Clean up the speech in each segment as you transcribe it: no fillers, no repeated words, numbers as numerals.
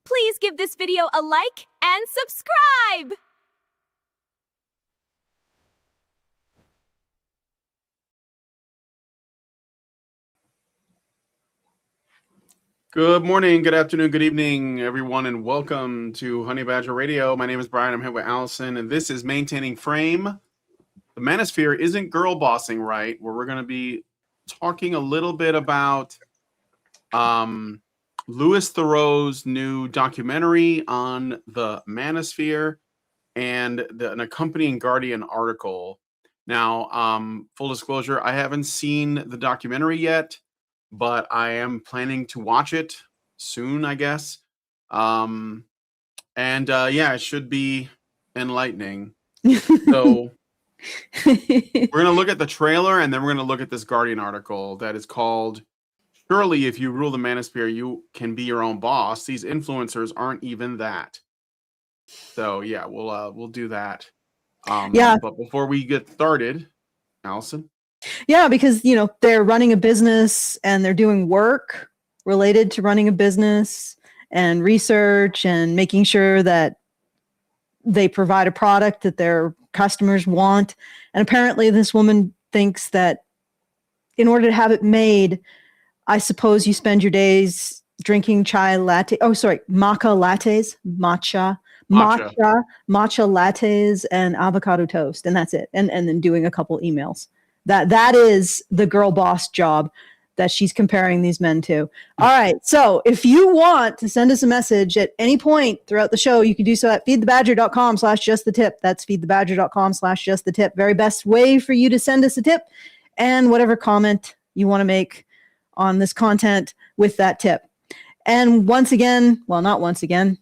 Please give this video a like and subscribe! Good morning, good afternoon, good evening, everyone, and welcome to Honey Badger Radio. My name is Brian. I'm here with Allison, and this is Maintaining Frame. The Manosphere isn't girl bossing right, where we're going to be talking a little bit about Louis Theroux's new documentary on the Manosphere and an accompanying Guardian article. Now, full disclosure, I haven't seen the documentary yet, but I am planning to watch it soon, I guess. Yeah, it should be enlightening. So we're going to look at the trailer, and then we're going to look at this Guardian article that is called, "Surely if you rule the Manosphere, you can be your own boss. These influencers aren't even that." So yeah, we'll do that. Yeah. But before we get started, Allison? Yeah, because, they're running a business and they're doing work related to running a business and research and making sure that they provide a product that their customers want. And apparently this woman thinks that in order to have it made, I suppose you spend your days drinking matcha lattes and avocado toast, and that's it. And then doing a couple emails. That is the girl boss job that she's comparing these men to. All right. So if you want to send us a message at any point throughout the show, you can do so at feedthebadger.com/justthetip. That's feedthebadger.com/justthetip. Very best way for you to send us a tip and whatever comment you want to make on this content with that tip. And once again, well, not once again,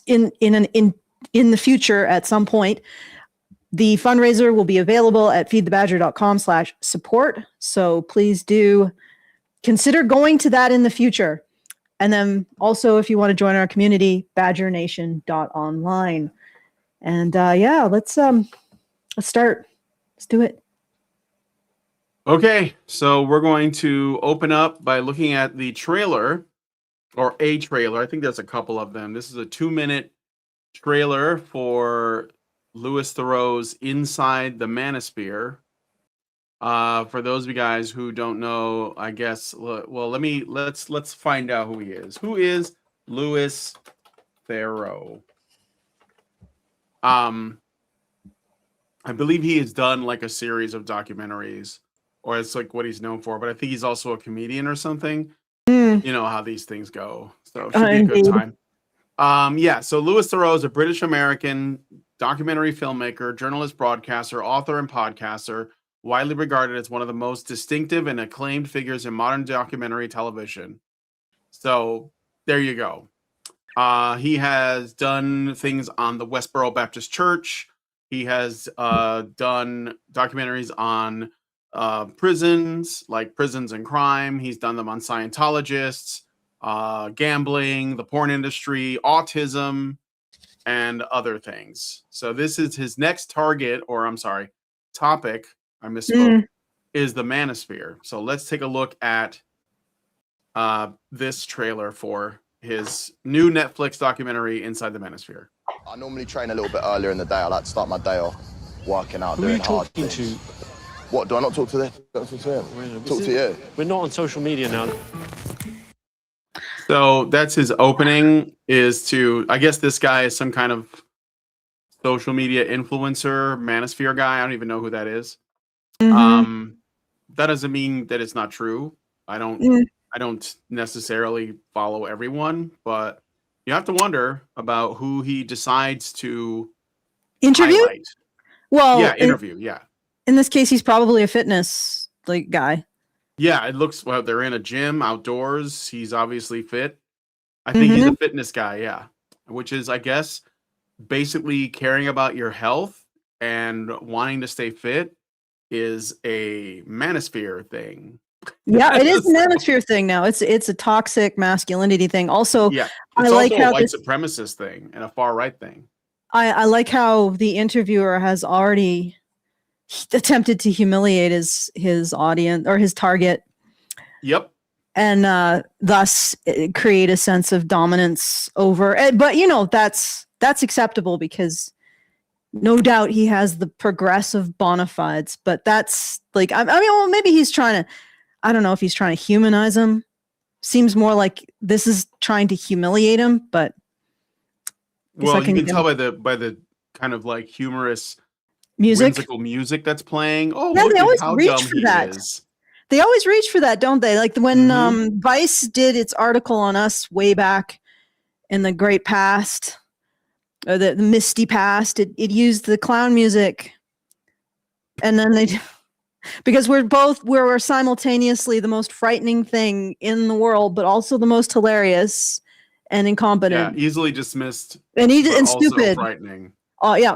in the future at some point, the fundraiser will be available at feedthebadger.com/support. So please do consider going to that in the future. And then also, if you want to join our community, badgernation.online. And let's start. Let's do it. Okay, so we're going to open up by looking at the trailer, or a trailer. I think there's a couple of them. This is a 2-minute trailer for Louis Theroux's Inside the Manosphere. For those of you guys who don't know, I guess, well, let's find out who he is. Who is Louis Theroux? I believe he has done like a series of documentaries, or it's like what he's known for, but I think he's also a comedian or something. You know how these things go. So it should be a good time. So Louis Theroux is a British-American documentary filmmaker, journalist, broadcaster, author, and podcaster, widely regarded as one of the most distinctive and acclaimed figures in modern documentary television. So there you go. He has done things on the Westboro Baptist Church. He has done documentaries on prisons, like Prisons and Crime. He's done them on Scientologists, gambling, the porn industry, autism, and other things. So this is his next topic, I misspoke, is the Manosphere. So let's take a look at this trailer for his new Netflix documentary, Inside the Manosphere. I normally train a little bit earlier in the day. I like to start my day off working out, doing hard things. Who are you talking to? What, do I not talk to them? Don't talk to him. Talk to you. We're not on social media now. So that's his opening, is to, I guess this guy is some kind of social media influencer, Manosphere guy. I don't even know who that is. That doesn't mean that it's not true. I don't necessarily follow everyone, but you have to wonder about who he decides to interview. Highlight. Well, yeah, interview. In this case, he's probably a fitness guy. Yeah, it looks, well, they're in a gym outdoors. He's obviously fit. I think he's a fitness guy, yeah. Which is, I guess, basically caring about your health and wanting to stay fit is a Manosphere thing. Yeah, it is a Manosphere thing now. It's a toxic masculinity thing. Also, yeah, I it's like also how a white supremacist thing and a far right thing. I like how the interviewer has already attempted to humiliate his audience or his target. Yep. and thus create a sense of dominance over. But that's acceptable because no doubt he has the progressive bona fides. But that's like, I mean, well, maybe he's trying to. I don't know if he's trying to humanize him. Seems more like this is trying to humiliate him. But well, you can tell by the kind of like humorous whimsical music that's playing. Oh, yeah, look they at always how reach dumb for he that. is. They always reach for that, don't they? Like when Vice did its article on us way back in the great past, or the misty past, it used the clown music. And then because we're simultaneously the most frightening thing in the world, but also the most hilarious and incompetent. Yeah, easily dismissed and also stupid. frightening. Oh, yeah.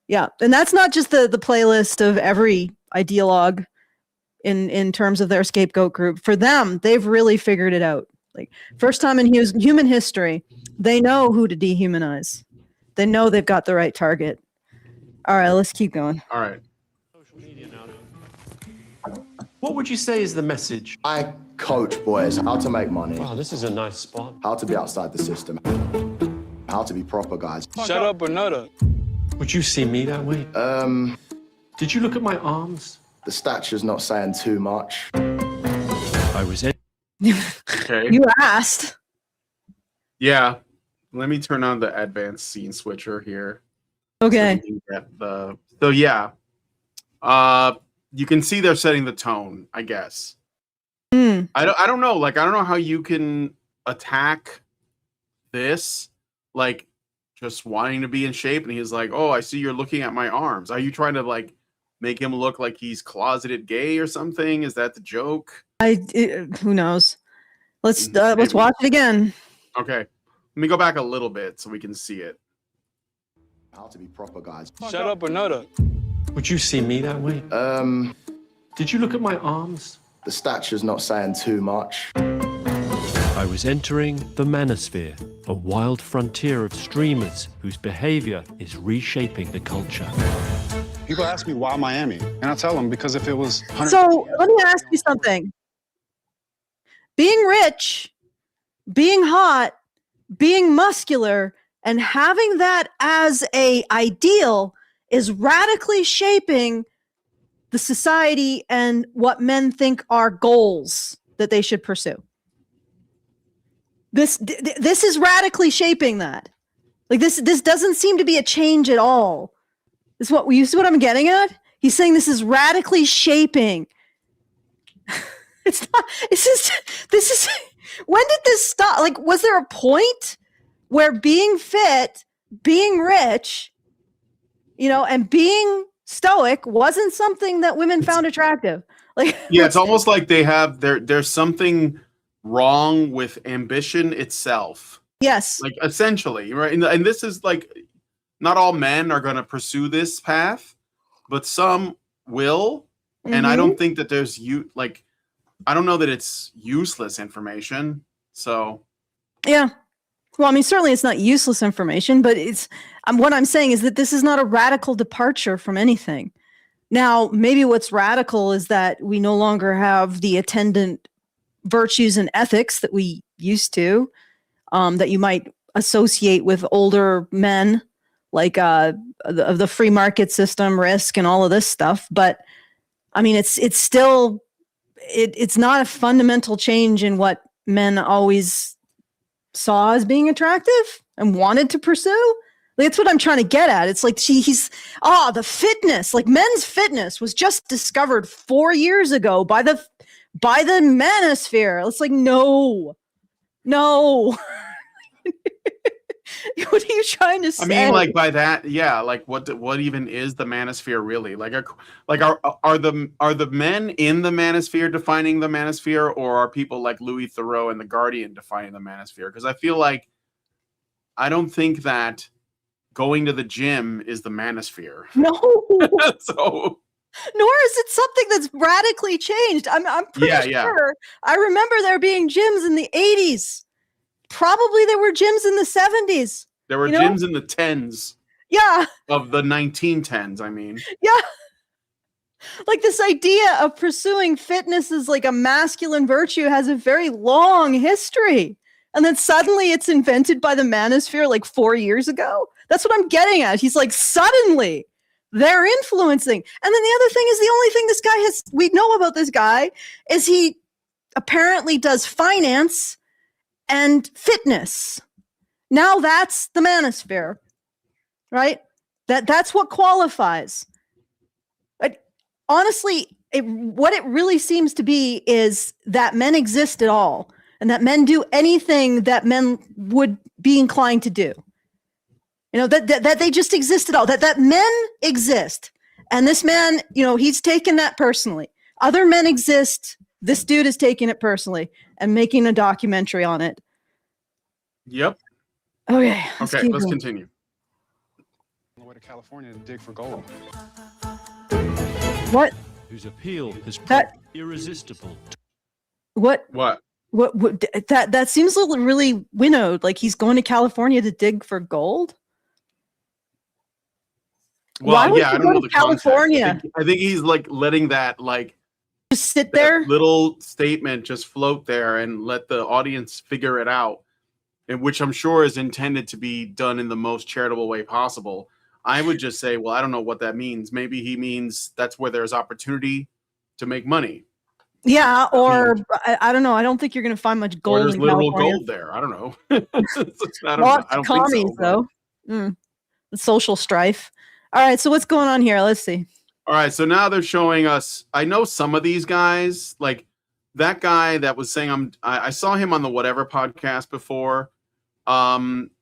Yeah. And that's not just the playlist of every ideologue in terms of their scapegoat group. For them, they've really figured it out. Like, first time in human history, they know who to dehumanize. They know they've got the right target. All right, let's keep going. All right. What would you say is the message? I coach boys how to make money, Wow, this is a nice spot. how to be outside the system, how to be proper guys. Shut up or nut up. Would you see me that way? The Did you look at my arms? stature's not saying too much. I was Okay. You asked. Yeah. Let me turn on the advanced scene switcher here. Okay. So we can get so yeah. You can see they're setting the tone, I guess. I don't know. Like, I don't know how you can attack this, like, just wanting to be in shape. And he's like, "Oh, I see you're looking at my arms." Are you trying to like make him look like he's closeted gay or something? Is that the joke? Who knows? Let's watch it again. Okay, let me go back a little bit so we can see it. How to be proper guys. Shut up or nut up. Would you see me that way? The Did you look at my arms? stature's not saying too much. I was entering the Manosphere, a wild frontier of streamers whose behavior is reshaping the culture. People ask me why Miami, and I tell them because if it was 100 So let me ask you something. Being rich, being hot, being muscular, and having that as a ideal is radically shaping the society and what men think are goals that they should pursue. This is radically shaping that. Like this doesn't seem to be a change at all. This is what you see what I'm getting at? He's saying this is radically shaping. It's not. This is. When did this stop? Like, was there a point where being fit, being rich, and being stoic wasn't something that women found attractive? Like, Yeah, it's almost like there's something wrong with ambition itself. yes, Like, essentially, right? And this is like, not all men are going to pursue this path, but some will. And I don't think that there's I don't know that it's useless information. So yeah. Well, I mean, certainly it's not useless information, but it's what I'm saying is that this is not a radical departure from anything. Now, maybe what's radical is that we no longer have the attendant virtues and ethics that we used to, that you might associate with older men, like the free market system, risk, and all of this stuff. But I mean, it's still it's not a fundamental change in what men always saw as being attractive and wanted to pursue. Like, that's what I'm trying to get at. It's like the fitness, like men's fitness was just discovered 4 years ago by the Manosphere. It's like, no. What are you trying to say? I mean, like, by that, yeah. Like, what even is the Manosphere really? Like are the men in the Manosphere defining the Manosphere, or are people like Louis Theroux and the Guardian defining the Manosphere? Because I feel like I don't think that going to the gym is the Manosphere. No. So. Nor is it something that's radically changed. I'm pretty sure. I remember there being gyms in the 80s. Probably there were gyms in the 70s. There were gyms in the 10s. Yeah. Of the 1910s, I mean. Yeah. Like this idea of pursuing fitness as like a masculine virtue has a very long history. And then suddenly it's invented by the Manosphere like 4 years ago. That's what I'm getting at. He's like, suddenly they're influencing. And then the other thing is the only thing this guy we know about this guy is he apparently does finance and fitness. Now that's the Manosphere, right? That's what qualifies. But honestly, what it really seems to be is that men exist at all, and that men do anything that men would be inclined to do. You know, that they just exist at all, that men exist. And this man, you know, he's taken that personally. Other men exist. This dude is taking it personally and making a documentary on it. Yep. Okay. Let's continue. On the way to California to dig for gold. What? Whose appeal has proved irresistible. What? That seems a little really winnowed. Like he's going to California to dig for gold. Well, why would yeah, you I don't go know to the context. California? I think he's like letting that like just sit there, little statement just float there and let the audience figure it out, and which I'm sure is intended to be done in the most charitable way possible. I would just say, well, I don't know what that means. Maybe he means that's where there's opportunity to make money. Yeah, or I don't know. I don't think you're going to find much gold. Or there's in literal California. gold there. I don't know. I don't commies, think so. Though. The social strife. All right, so what's going on here? Let's see. All right, so now they're showing us. I know some of these guys, like that guy that was saying I saw him on the Whatever podcast before.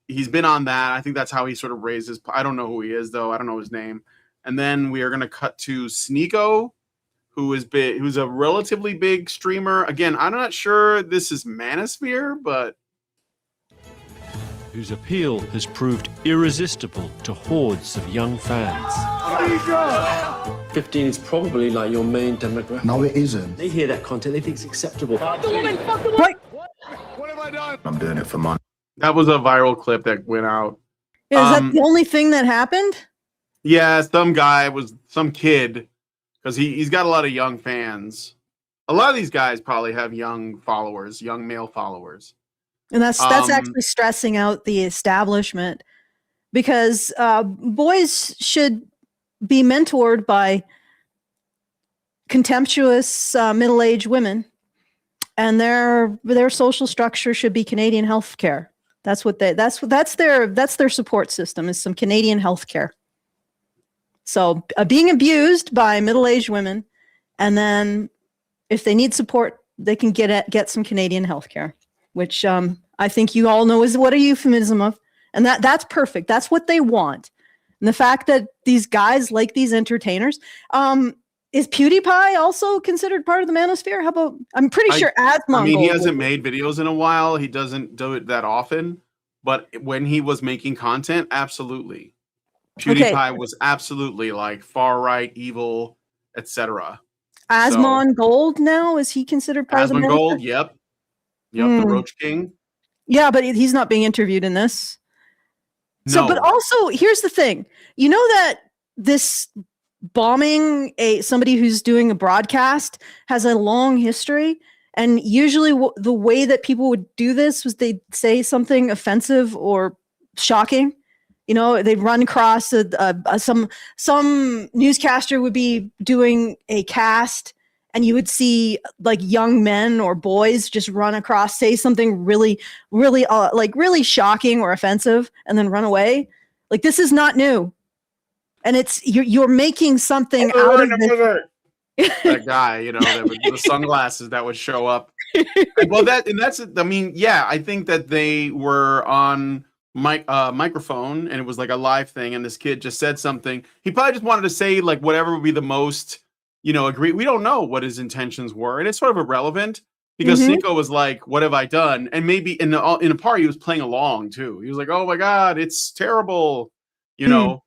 He's been on that. I think that's how he sort of raised his. I don't know who he is though. I don't know his name. And then we are going to cut to Sneeko, who's a relatively big streamer. Again, I'm not sure this is Manosphere, but whose appeal has proved irresistible to hordes of young fans. 15 is probably like your main demographic. No, it isn't. They hear that content, they think it's acceptable. What? What have I done? I'm doing it for money. that was a viral clip that went out. Is that the only thing that happened? Yeah, some kid, because he's got a lot of young fans. A lot of these guys probably have young followers, young male followers. And that's actually stressing out the establishment, because boys should be mentored by contemptuous middle-aged women, and their social structure should be Canadian healthcare. That's their support system, is some Canadian healthcare. So being abused by middle-aged women, and then if they need support, they can get some Canadian healthcare, which I think you all know is what a euphemism of, and that's perfect. That's what they want. And the fact that these guys like these entertainers, is PewDiePie also considered part of the Manosphere? How about, I'm pretty sure Asmongold. I mean, he hasn't made videos in a while. He doesn't do it that often, but when he was making content, absolutely. PewDiePie was absolutely like far right, evil, etc. Asmongold now, is he considered part of the Manosphere? Asmongold, yep, the Roach King. Yeah, but he's not being interviewed in this. No. So, but also, here's the thing. You know that this bombing somebody who's doing a broadcast has a long history, and usually the way that people would do this was they'd say something offensive or shocking. You know, they'd run across some newscaster would be doing a cast, and you would see like young men or boys just run across, say something really, really really shocking or offensive, and then run away. Like, this is not new, and you're making something out of it. That guy, you know, the sunglasses that would show up. Well, I mean, yeah, I think that they were on microphone, and it was like a live thing, and this kid just said something. He probably just wanted to say like whatever would be the most, agree. We don't know what his intentions were, and it's sort of irrelevant, because Sneeko was like, "What have I done?" And maybe in a part he was playing along too. He was like, "Oh my god, it's terrible," Yeah,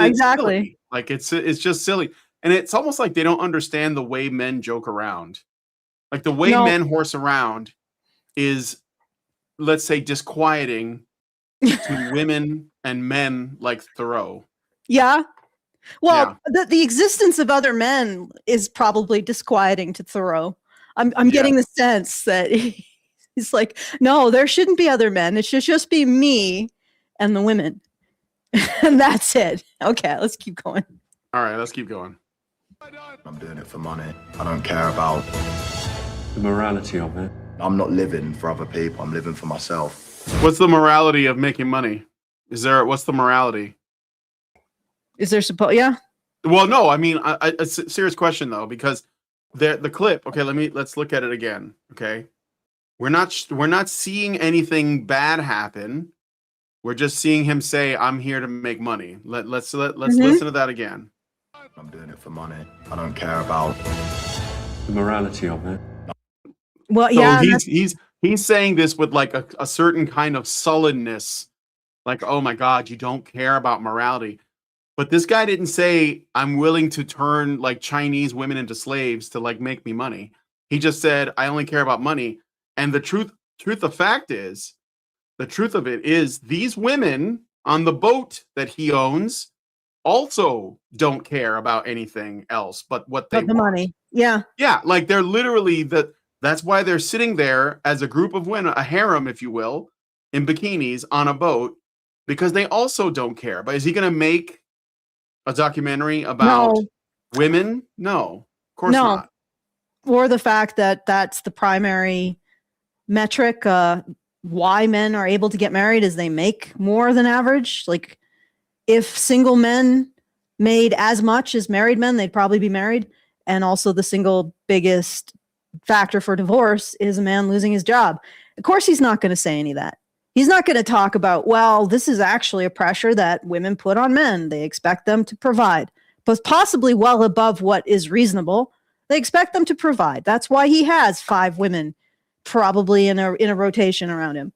exactly. Silly. Like it's just silly, and it's almost like they don't understand the way men joke around. Like the way men horse around is, let's say, disquieting to women and men like Thoreau. Yeah. Well, the existence of other men is probably disquieting to Thoreau. I'm getting the sense that he's like, no, there shouldn't be other men. It should just be me and the women. And that's it. Okay, let's keep going. All right, let's keep going. I'm doing it for money. I don't care about The morality of it. I'm not living for other people. I'm living for myself. What's the morality of making money? What's the morality? Is there yeah? Well, no, I mean, a serious question though, because the clip. Okay, let's look at it again. Okay, we're not seeing anything bad happen. We're just seeing him say, "I'm here to make money." Let's listen to that again. I'm doing it for money. I don't care about The morality of it. Well, So yeah. he's saying this with like a certain kind of sullenness, like, "Oh my God, you don't care about morality." But this guy didn't say, "I'm willing to turn like Chinese women into slaves to like make me money." He just said, "I only care about money." And the truth of it is these women on the boat that he owns also don't care about anything else but what they the want. money. Yeah. Yeah, like they're literally that's why they're sitting there as a group of women, a harem, if you will, in bikinis on a boat, because they also don't care. But is he going to make a documentary about women? No, of course not. Or the fact that that's the primary metric why men are able to get married is they make more than average. Like if single men made as much as married men, they'd probably be married. And also the single biggest factor for divorce is a man losing his job. Of course, he's not going to say any of that. He's not going to talk about, well, this is actually a pressure that women put on men. They expect them to provide, but possibly well above what is reasonable. They expect them to provide. That's why he has 5 women probably in a rotation around him.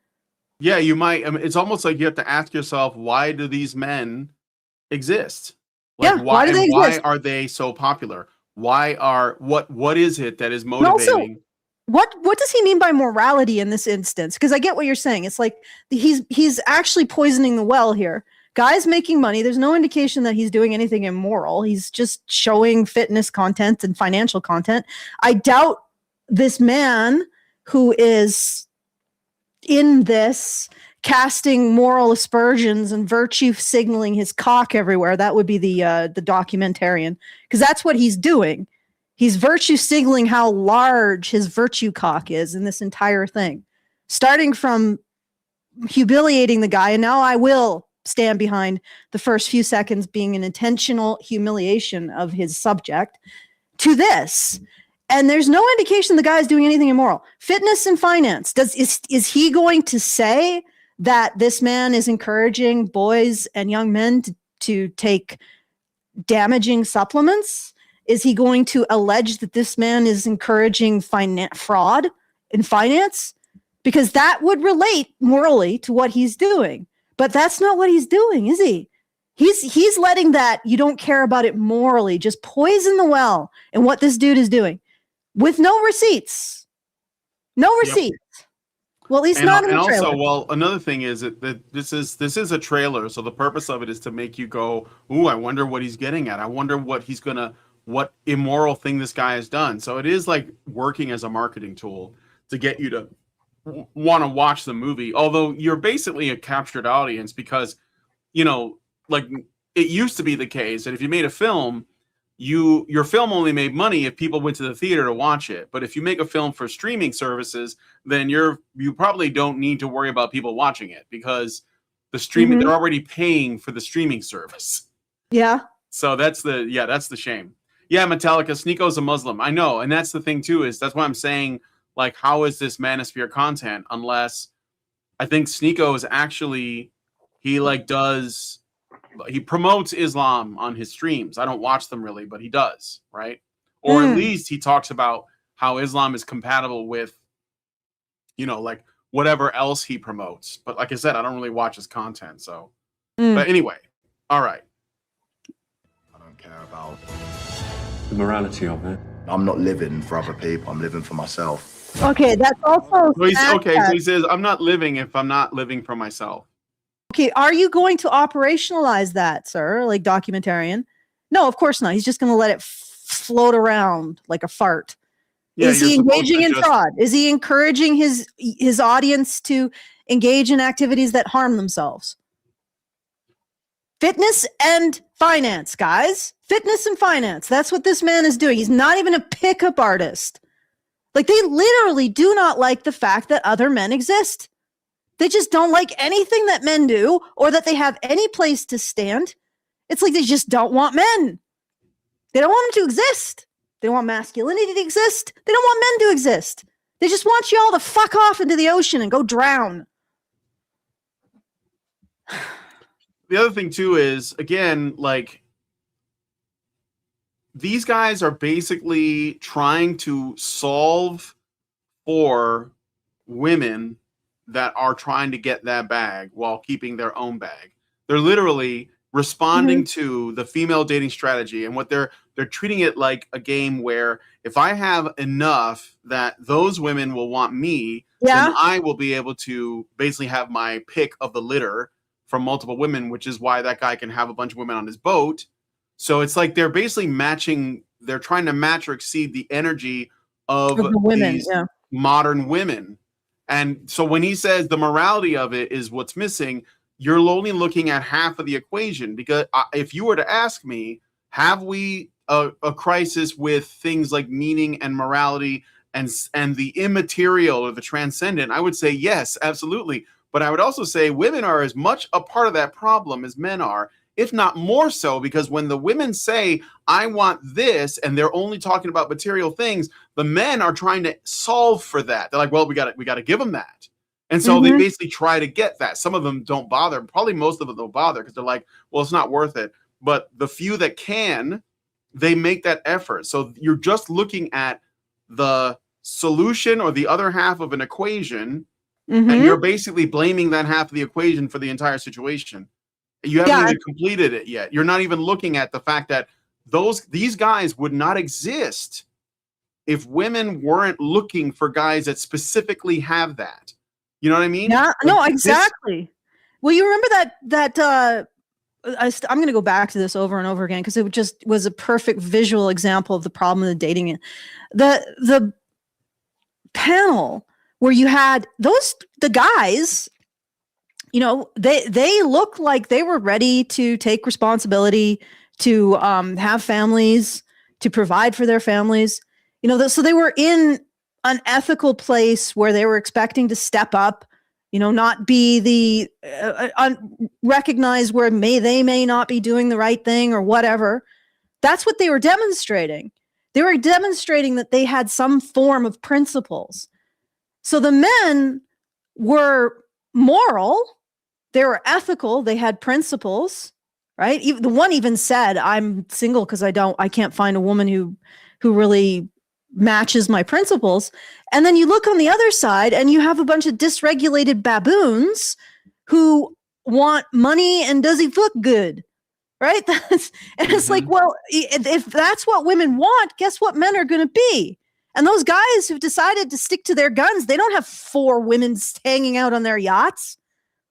Yeah, you might. I mean, it's almost like you have to ask yourself, why do these men exist? Like, why do they exist? Why are they so popular? What is it that is motivating? What does he mean by morality in this instance? Because I get what you're saying. It's like he's actually poisoning the well here. Guy's making money. There's no indication that he's doing anything immoral. He's just showing fitness content and financial content. I doubt this man who is in this casting moral aspersions and virtue signaling his cock everywhere. That would be the documentarian, because that's what he's doing. He's virtue signaling how large his virtue cock is in this entire thing, starting from humiliating the guy. And now I will stand behind the first few seconds being an intentional humiliation of his subject to this. And there's no indication the guy is doing anything immoral. Fitness and finance. Is he going to say that this man is encouraging boys and young men to take damaging supplements? Is he going to allege that this man is encouraging fraud in finance? Because that would relate morally to what he's doing. But that's not what he's doing, is he? He's letting that you don't care about it morally just poison the well and what this dude is doing with no receipts. No receipts. Well, at least not in the trailer. Also, well, another thing is that this is a trailer, so the purpose of it is to make you go, "Ooh, I wonder what he's getting at. I wonder what immoral thing this guy has done." So it is like working as a marketing tool to get you to want to watch the movie. Although you're basically a captured audience, because like it used to be the case that if you made a film, your film only made money if people went to the theater to watch it. But if you make a film for streaming services, then you probably don't need to worry about people watching it, because the streaming they're already paying for the streaming service. Yeah. So that's the shame. Yeah, Metallica, Sneako's a Muslim. I know, and that's the thing too, is that's why I'm saying, like, how is this Manosphere content? Unless I think Sneako is actually he promotes Islam on his streams. I don't watch them really, but he does, right? Or at least he talks about how Islam is compatible with, like whatever else he promotes. But like I said, I don't really watch his content. So, but anyway, all right. I don't care about The morality of it. I'm not living for other people. I'm living for myself. Okay, that's also So he says, "I'm not living if I'm not living for myself." Okay, are you going to operationalize that, sir? Like documentarian? No, of course not. He's just going to let it float around like a fart. Yeah, Is he you're supposed engaging to in just- fraud? Is he encouraging his audience to engage in activities that harm themselves? Fitness and finance, guys. Fitness and finance. That's what this man is doing. He's not even a pickup artist. Like, they literally do not like the fact that other men exist. They just don't like anything that men do or that they have any place to stand. It's like they just don't want men. They don't want them to exist. They want masculinity to exist. They don't want men to exist. They just want you all to fuck off into the ocean and go drown. The other thing too is, again, like, these guys are basically trying to solve for women that are trying to get that bag while keeping their own bag. They're literally responding to the female dating strategy, and what they're treating it like a game where if I have enough that those women will want me, then I will be able to basically have my pick of the litter from multiple women, which is why that guy can have a bunch of women on his boat. So it's like they're basically they're trying to match or exceed the energy of the women, these modern women. And so when he says the morality of it is what's missing, you're only looking at half of the equation. Because if you were to ask me, have we a crisis with things like meaning and morality and the immaterial or the transcendent? I would say yes, absolutely. But I would also say women are as much a part of that problem as men are, if not more so, because when the women say, I want this, and they're only talking about material things, the men are trying to solve for that. They're like, well, we got to give them that. And so they basically try to get that. Some of them don't bother. Probably most of them don't bother because they're like, well, it's not worth it. But the few that can, they make that effort. So you're just looking at the solution or the other half of an equation, and you're basically blaming that half of the equation for the entire situation. You haven't even completed it yet. You're not even looking at the fact that these guys would not exist if women weren't looking for guys that specifically have that. You know what I mean? Yeah, Like, no, exactly. Well, you remember that I'm going to go back to this over and over again because it just was a perfect visual example of the problem of dating. The panel where you had the guys, you know, they look like they were ready to take responsibility, to have families, to provide for their families. You know, so they were in an ethical place where they were expecting to step up, you know, not be the recognize where they may not be doing the right thing or whatever. That's what they were demonstrating. They were demonstrating that they had some form of principles. So the men were moral, they were ethical, they had principles, right? The one even said, I'm single because I can't find a woman who really matches my principles. And then you look on the other side and you have a bunch of dysregulated baboons who want money and does he look good, right? And it's like, well, if that's what women want, guess what men are going to be? And those guys who've decided to stick to their guns, they don't have 4 women hanging out on their yachts.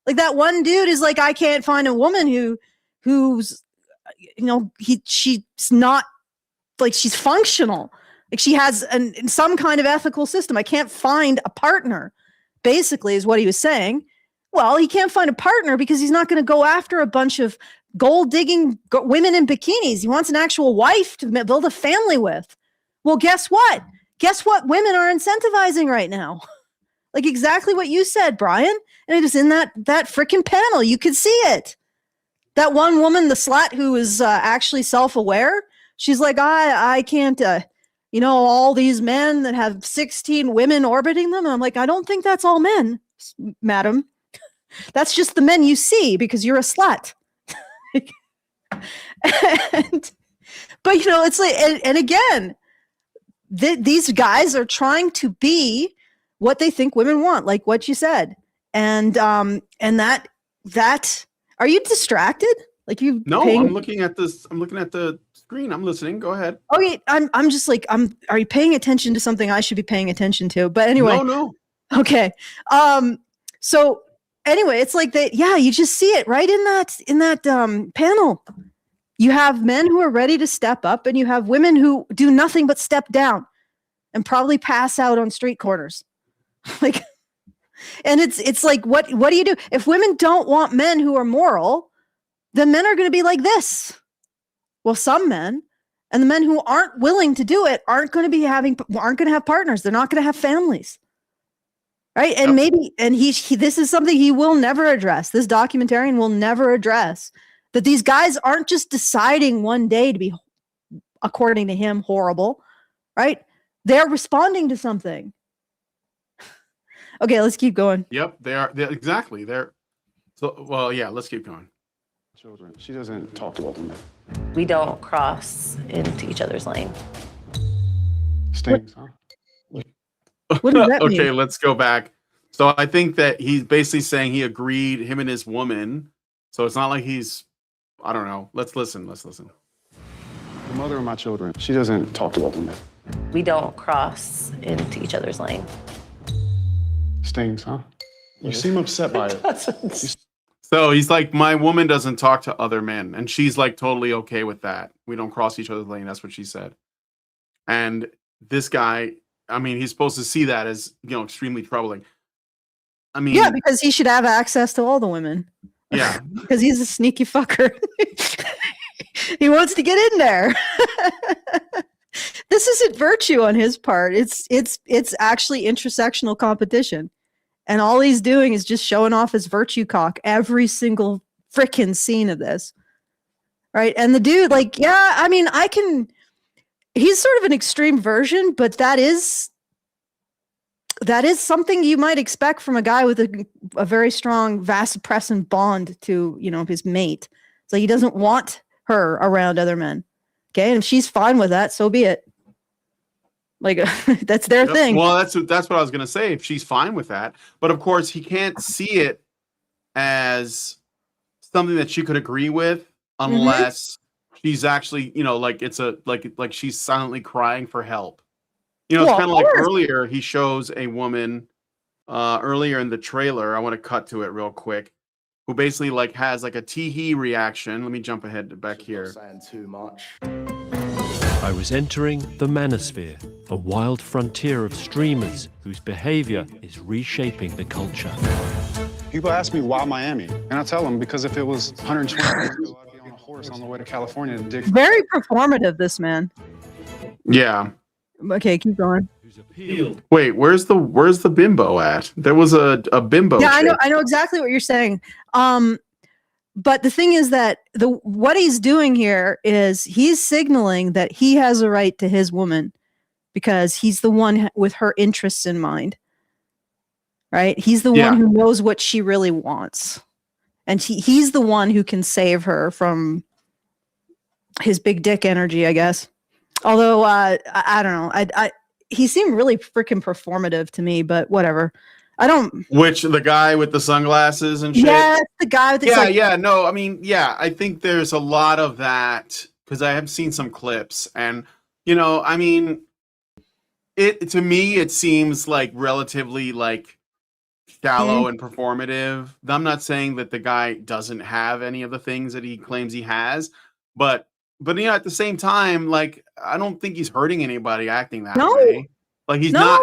Like that one dude is like, I can't find a woman who's, you know, she's not like, she's functional. Like she has some kind of ethical system. I can't find a partner, basically, is what he was saying. Well, he can't find a partner because he's not going to go after a bunch of gold-digging women in bikinis. He wants an actual wife to build a family with. Well, guess what? Guess what women are incentivizing right now? Like exactly what you said, Brian. And it is in that freaking panel. You could see it. That one woman, the slut who is actually self-aware, she's like, I can't... you know, all these men that have 16 women orbiting them. And I'm like, I don't think that's all men, madam. That's just the men you see because you're a slut. But, you know, it's like, and again, these guys are trying to be what they think women want, like what you said. And that, are you distracted? Like you? No, I'm looking at this. I'm looking at the screen. I'm listening. Go ahead. Okay, I'm just like are you paying attention to something I should be paying attention to? But anyway. No. Okay. So anyway, it's like you just see it right in that panel. You have men who are ready to step up, and you have women who do nothing but step down and probably pass out on street corners. Like, and it's like, what do you do? If women don't want men who are moral, then men are going to be like this. Well, some men, and the men who aren't willing to do it aren't going to have partners. They're not going to have families. Right. And maybe, and this is something he will never address. This documentarian will never address that these guys aren't just deciding one day to be, according to him, horrible. Right. They're responding to something. Okay, let's keep going. Yep, they're exactly. Well, yeah, let's keep going. Children. She doesn't talk to other men. We don't cross into each other's lane. Stings, huh? What does that Okay, mean? let's go back. So I think that he's basically saying he agreed, him and his woman. So it's not like he's, I don't know. Let's listen. The mother of my children. She doesn't talk to other men. We don't cross into each other's lane. Stings, huh? You seem upset by it. So he's like, my woman doesn't talk to other men. And she's like totally okay with that. We don't cross each other's lane. That's what she said. And this guy, I mean, he's supposed to see that as, extremely troubling. I mean, Yeah, because he should have access to all the women. yeah. Because he's a sneaky fucker. He wants to get in there. This isn't virtue on his part. It's actually intersectional competition. And all he's doing is just showing off his virtue cock every single freaking scene of this. Right? And the dude, like, yeah, I mean, he's sort of an extreme version, but that is something you might expect from a guy with a very strong vasopressin bond to, his mate. So he doesn't want her around other men. Okay. And if she's fine with that, so be it. Like, that's their thing. Well, that's what I was going to say. If she's fine with that, but of course he can't see it as something that she could agree with unless she's actually, like it's like she's silently crying for help. It's kind of like earlier he shows a woman earlier in the trailer. I want to cut to it real quick. Who basically like has like a tee-hee reaction. Let me jump ahead back here. Saying too much. I was entering the Manosphere, a wild frontier of streamers whose behavior is reshaping the culture. People ask me why Miami, and I tell them because if it was 120 years ago, I'd be on a horse on the way to California to dig. Very performative, this man. Yeah. Okay, keep going. Wait, where's the bimbo at? There was a bimbo. Yeah, chick. I know exactly what you're saying. But the thing is that what he's doing here is he's signaling that he has a right to his woman because he's the one with her interests in mind. Right? He's the one who knows what she really wants. And he's the one who can save her from his big dick energy, I guess. Although I don't know. He seemed really freaking performative to me, but whatever. I don't. Which the guy with the sunglasses and shit? Yeah, the guy with the no, I mean, I think there's a lot of that because I have seen some clips and, I mean, to me, it seems like relatively like shallow and performative. I'm not saying that the guy doesn't have any of the things that he claims he has, but at the same time, like, I don't think he's hurting anybody acting that way. Like he's not.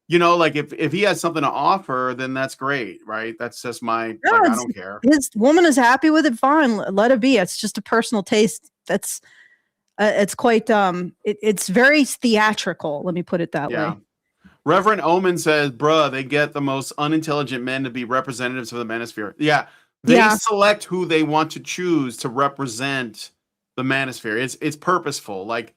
Like if he has something to offer, then that's great, right? That's just I don't care. His woman is happy with it, fine. Let it be. It's just a personal taste. That's it's quite it's very theatrical, let me put it that way. Reverend Omen says, bruh, they get the most unintelligent men to be representatives of the Manosphere. Yeah. They select who they want to choose to represent the Manosphere. It's purposeful. Like,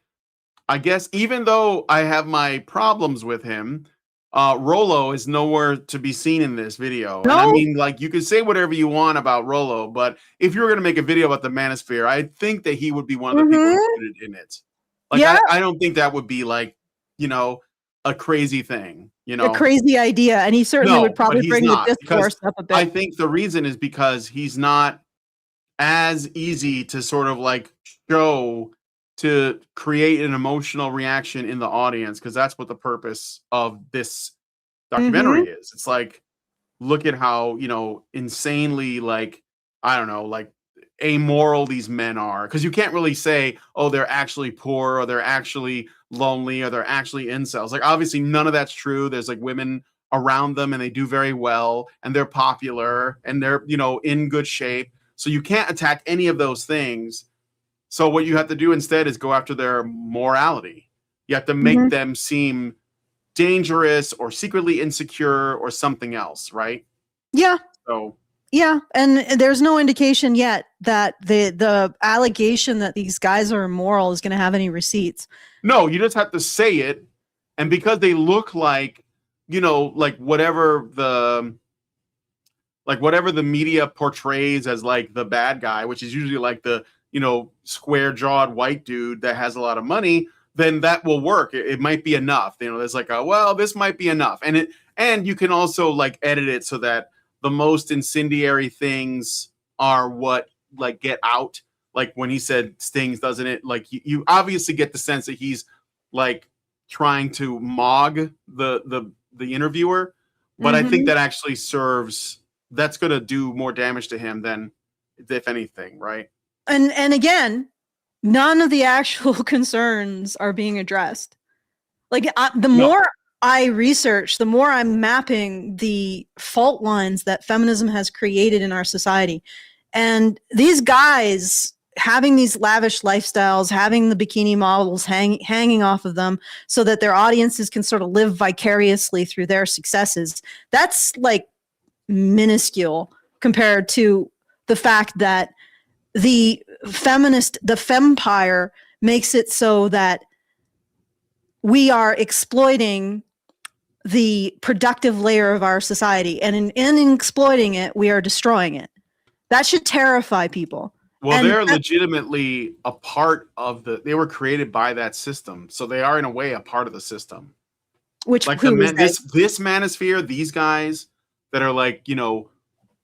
I guess even though I have my problems with him, Rolo is nowhere to be seen in this video. No. And I mean, like, you can say whatever you want about Rolo, but if you were going to make a video about the Manosphere, I think that he would be one of the people included in it. Like, I don't think that would be like, a crazy thing, a crazy idea. And he certainly would probably bring the discourse up a bit. I think the reason is because he's not as easy to sort of like show to create an emotional reaction in the audience, because that's what the purpose of this documentary is. It's like, look at how, insanely, like, I don't know, like amoral these men are, because you can't really say, oh, they're actually poor or they're actually lonely or they're actually incels. Like, obviously none of that's true. There's like women around them and they do very well and they're popular and they're, you know, in good shape. So you can't attack any of those things. So what you have to do instead is go after their morality. You have to make them seem dangerous or secretly insecure or something else, right? Yeah. So yeah, and there's no indication yet that the allegation that these guys are immoral is going to have any receipts. No, you just have to say it, and because they look like, you know, like whatever the media portrays as like the bad guy, which is usually like the, you know, square-jawed white dude that has a lot of money, then that will work. It might be enough. You know, there's like well, this might be enough. And you can also like edit it so that the most incendiary things are what like get out. Like when he said stings, doesn't it? Like you obviously get the sense that he's like trying to mog the interviewer, but I think that actually that's going to do more damage to him than if anything, right? And again, none of the actual concerns are being addressed. Like the more I research, the more I'm mapping the fault lines that feminism has created in our society. And these guys having these lavish lifestyles, having the bikini models hanging off of them so that their audiences can sort of live vicariously through their successes, that's like minuscule compared to the fact that the fempire makes it so that we are exploiting the productive layer of our society, and in exploiting it, we are destroying it. That should terrify people. Well, they're legitimately a part of they were created by that system, so they are in a way a part of the system. Which like this manosphere, these guys that are like, you know,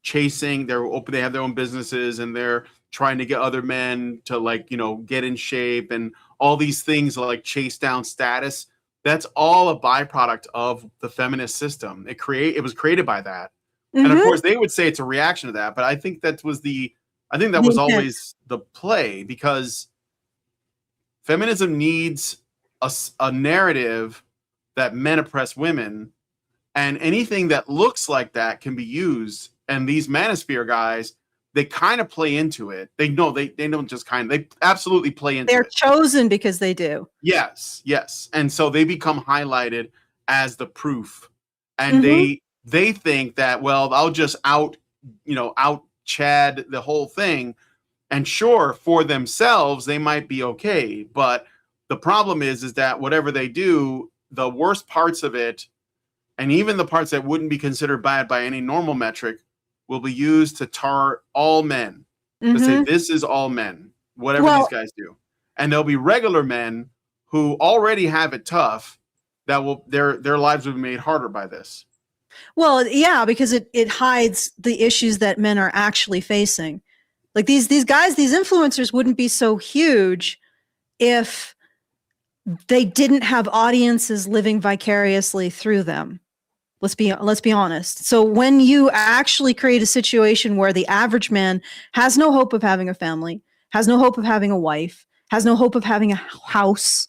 chasing, they have their own businesses and they're trying to get other men to like, you know, get in shape and all these things like chase down status. That's all a byproduct of the feminist system. It was created by that. And of course they would say it's a reaction to that, but I think that was always the play, because feminism needs a narrative that men oppress women, and anything that looks like that can be used. And these Manosphere guys, they kind of play into it. They don't just they absolutely play into it. They're chosen because they do. Yes. And so they become highlighted as the proof. And they think that, well, I'll just out Chad the whole thing. And sure, for themselves, they might be okay. But the problem is that whatever they do, the worst parts of it, and even the parts that wouldn't be considered bad by any normal metric, will be used to tar all men. To say this is all men, whatever these guys do. And there'll be regular men who already have it tough that their lives will be made harder by this. Well, yeah, because it hides the issues that men are actually facing. Like these guys, these influencers wouldn't be so huge if they didn't have audiences living vicariously through them. Let's be honest. So when you actually create a situation where the average man has no hope of having a family, has no hope of having a wife, has no hope of having a house,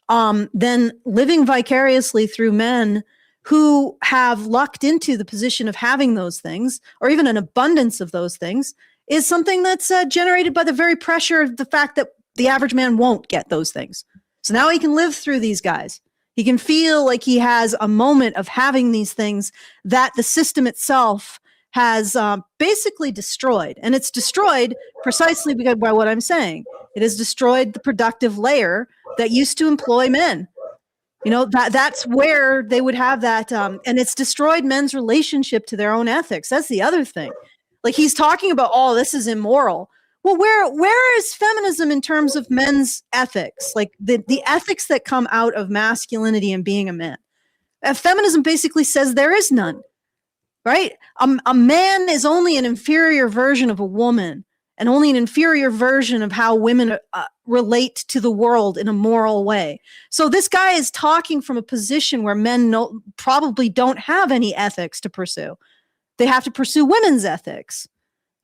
then living vicariously through men who have lucked into the position of having those things, or even an abundance of those things, is something that's generated by the very pressure of the fact that the average man won't get those things. So now he can live through these guys. He can feel like he has a moment of having these things that the system itself has basically destroyed. And it's destroyed precisely because by what I'm saying. It has destroyed the productive layer that used to employ men. You know, that's where they would have that. And it's destroyed men's relationship to their own ethics. That's the other thing. Like he's talking about, oh, this is immoral. Well, where is feminism in terms of men's ethics? Like the ethics that come out of masculinity and being a man. Feminism basically says there is none, right? A man is only an inferior version of a woman, and only an inferior version of how women relate to the world in a moral way. So this guy is talking from a position where men probably don't have any ethics to pursue. They have to pursue women's ethics.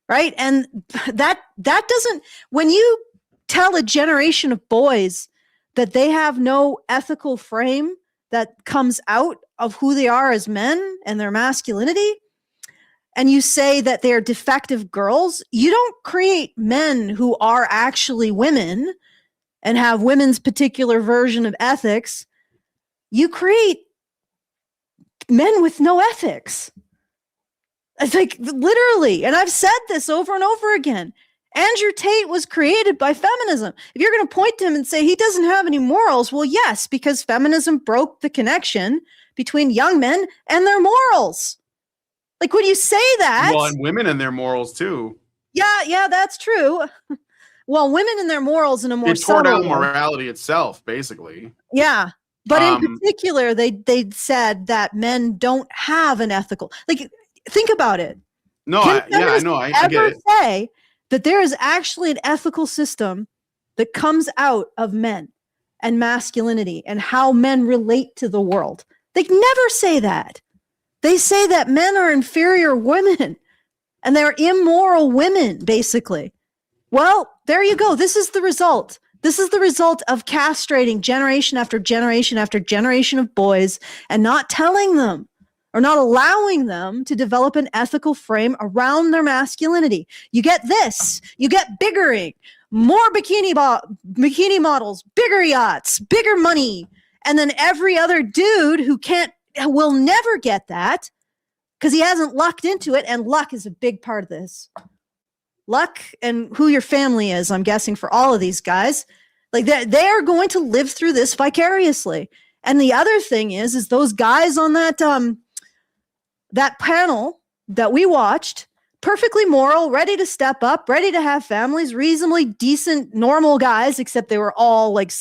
right? And that doesn't, when you tell a generation of boys that they have no ethical frame that comes out of who they are as men and their masculinity, and you say that they're defective girls, you don't create men who are actually women and have women's particular version of ethics. You create men with no ethics. It's like literally, and I've said this over and over again. Andrew Tate was created by feminism. If you're going to point to him and say he doesn't have any morals, well, yes, because feminism broke the connection between young men and their morals. Like when you say that, well, and women and their morals too. Yeah, that's true. Well, women and their morals in a more It tore subtle down way. morality itself, basically. Yeah. But in particular, they said that men don't have an ethical, like, think about it. No, I know. I get it. Say that there is actually an ethical system that comes out of men and masculinity and how men relate to the world. They never say that. They say that men are inferior women and they're immoral women, basically. Well, there you go. This is the result. This is the result of castrating generation after generation after generation of boys and not telling them or not allowing them to develop an ethical frame around their masculinity. You get this. You get biggering, more bikini models, bigger yachts, bigger money. And then every other dude who will never get that because he hasn't lucked into it. And luck is a big part of this. Luck and who your family is, I'm guessing, for all of these guys. Like they are going to live through this vicariously. And the other thing is those guys on that that panel that we watched, perfectly moral, ready to step up, ready to have families, reasonably decent, normal guys, except they were all like,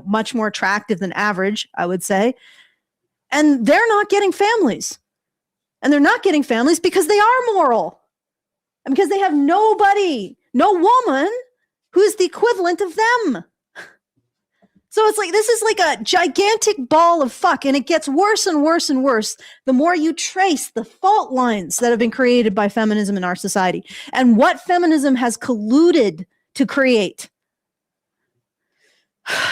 much more attractive than average, I would say. And they're not getting families. And they're not getting families because they are moral. And because they have nobody, no woman who's the equivalent of them. So it's like, this is like a gigantic ball of fuck, and it gets worse and worse and worse the more you trace the fault lines that have been created by feminism in our society and what feminism has colluded to create.